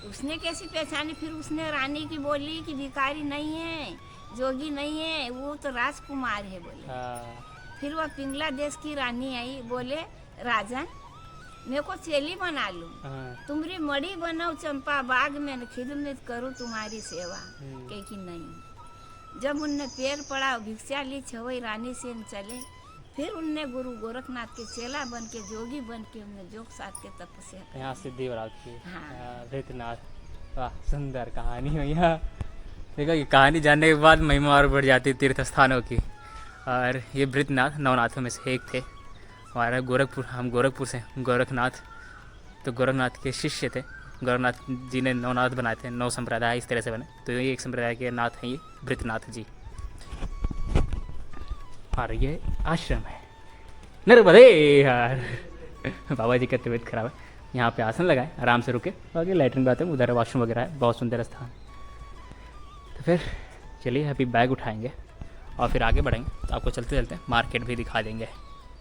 उसने कैसी पहचानी। फिर उसने रानी की बोली कि भिखारी नहीं है, जोगी नहीं है, वो तो राजकुमार है। बोले फिर वह पिंगला देश की रानी आई। बोले राजन, मेरे को चेली बना लूं, तुम्हारी मड़ी बनाओ चंपा बाग में, खिदमत करूं तुम्हारी सेवा। कह कि नहीं। जब उनने पैर पड़ा, भिक्षा ली, छवई रानी से चले। फिर उनने गुरु गोरखनाथ के चेला बन के, जोगी बन के, उनने जोग साथ के तपस्या की। यहाँ सिद्धि प्राप्त की। हाँ। भृतनाथ। वाह, सुंदर कहानी है यहाँ। देखा कि कहानी जानने के बाद महिमा और बढ़ जाती है तीर्थ स्थानों की। और ये भृतनाथ नवनाथों में से एक थे। हमारा गोरखपुर, हम गोरखपुर से, गोरखनाथ तो गोरखनाथ के शिष्य थे। गोरखनाथ जी ने नवनाथ बनाए थे, 9 संप्रदाय इस तरह से बने। तो ये एक संप्रदाय के नाथ हैं, ये भृतनाथ जी। और ये आश्रम है नर्मदे यार। बाबा जी का तबीयत खराब है। यहाँ पे आसन लगाए, आराम से रुके, आगे लैट्रिन बात है, उधर वॉशरूम वगैरह है, बहुत सुंदर स्थान। तो फिर चलिए अभी बैग उठाएंगे और फिर आगे बढ़ेंगे। तो आपको चलते चलते मार्केट भी दिखा देंगे।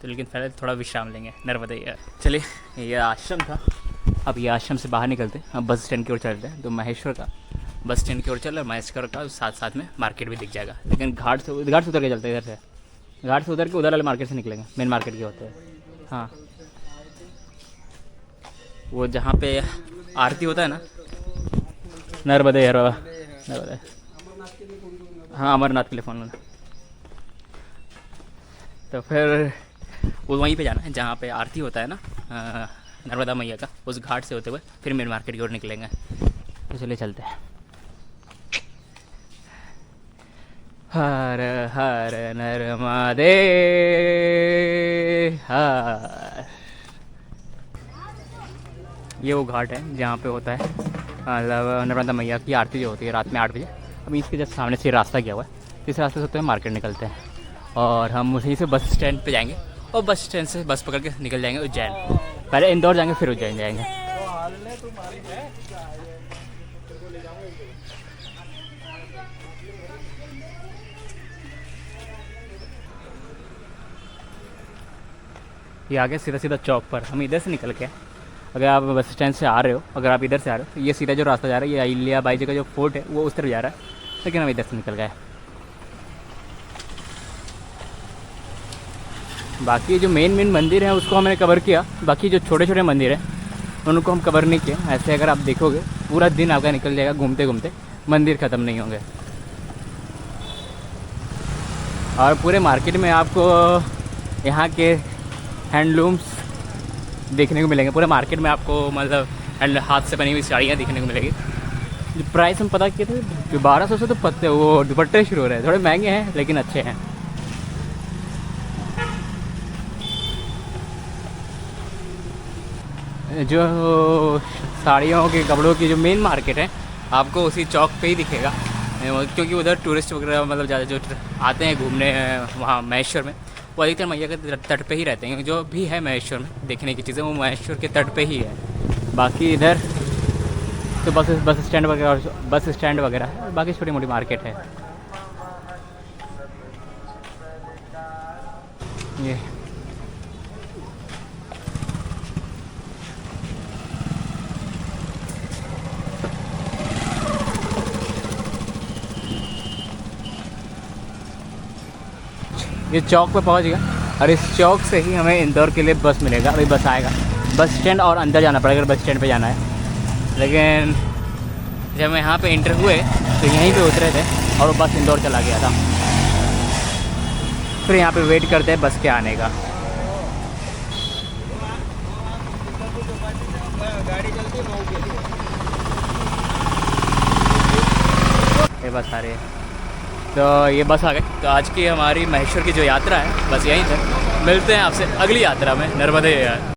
तो लेकिन पहले थोड़ा विश्राम लेंगे नर्मदा। चलिए, ये आश्रम था। अब ये आश्रम से बाहर निकलते हैं, अब बस स्टैंड की ओर चलते हैं। तो महेश्वर का बस स्टैंड की ओर चल, और महेश्वर का साथ साथ में मार्केट भी दिख जाएगा। लेकिन घाट से उतर के चलते हैं, इधर से घाट से उतर के उधर वाले मार्केट से निकलेंगे, मेन मार्केट के होते हैं। हाँ, वो जहाँ पे आरती होता है ना, नर्मदे नर्मदे, हाँ अमरनाथ के लिए फ़ोन लेना। तो फिर वो वहीं पे जाना है जहाँ पे आरती होता है ना नर्मदा मैया का, उस घाट से होते हुए फिर मेन मार्केट की ओर निकलेंगे। तो चलिए चलते हैं। हर हर नर्मदे हर। ये वो घाट है जहाँ पे होता है मतलब नर्मदा मैया की आरती जो होती है रात में 8 बजे। अब इसके जस्ट सामने से रास्ता गया हुआ है, इस रास्ते से होते हुए मार्केट निकलते हैं और हम उसी से बस स्टैंड पे जाएंगे और बस स्टैंड से बस पकड़ के निकल जाएंगे उज्जैन। पहले इंदौर जाएंगे फिर उज्जैन जाएंगे। ये आगे सीधा सीधा चौक पर, हम इधर से निकल के, अगर आप बस स्टैंड से आ रहे हो, अगर आप इधर से आ रहे हो तो ये सीधा जो रास्ता जा रहा है, ये अहिल्या बाई जी का जो फोर्ट है वो उस तरफ जा रहा है, लेकिन हम इधर से निकल गए। बाकी जो मेन मंदिर है उसको हमने कवर किया, बाकी जो छोटे छोटे मंदिर हैं उनको हम कवर नहीं किए। ऐसे अगर आप देखोगे पूरा दिन आपका निकल जाएगा घूमते घूमते, मंदिर ख़त्म नहीं होंगे। और पूरे मार्केट में आपको यहाँ के हैंडलूम्स देखने को मिलेंगे। पूरे मार्केट में आपको मतलब हाथ से बनी हुई साड़ियाँ देखने को मिलेगी। जो प्राइस हम पता किए थे 1200 से, तो पत्ते वो दुपट्टे शुरू हो रहे हैं, थोड़े महंगे हैं लेकिन अच्छे हैं। जो साड़ियों के कपड़ों की जो मेन मार्केट है आपको उसी चौक पे ही दिखेगा, क्योंकि उधर टूरिस्ट वगैरह मतलब ज़्यादा जो आते हैं घूमने वहाँ महेश्वर में, वो अधिकतर मैया के तट पे ही रहते हैं। जो भी है महेश्वर में देखने की चीज़ें वो महेश्वर के तट पे ही है। बाकी इधर तो बस स्टैंड वगैरह है, बाकी छोटी मोटी मार्केट है। ये चौक पे पहुंच गया और इस चौक से ही हमें इंदौर के लिए बस मिलेगा। अभी बस आएगा, बस स्टैंड और अंदर जाना पड़ेगा बस स्टैंड पे जाना है। लेकिन जब मैं यहाँ पे इंटर हुए तो यहीं पे उतरे थे और वो बस इंदौर चला गया था। फिर यहाँ पे वेट करते हैं बस के आने का। ये बस आ रही है, तो ये बस आ गई। तो आज की हमारी महेश्वर की जो यात्रा है बस यहीं तक। मिलते हैं आपसे अगली यात्रा में नर्मदे।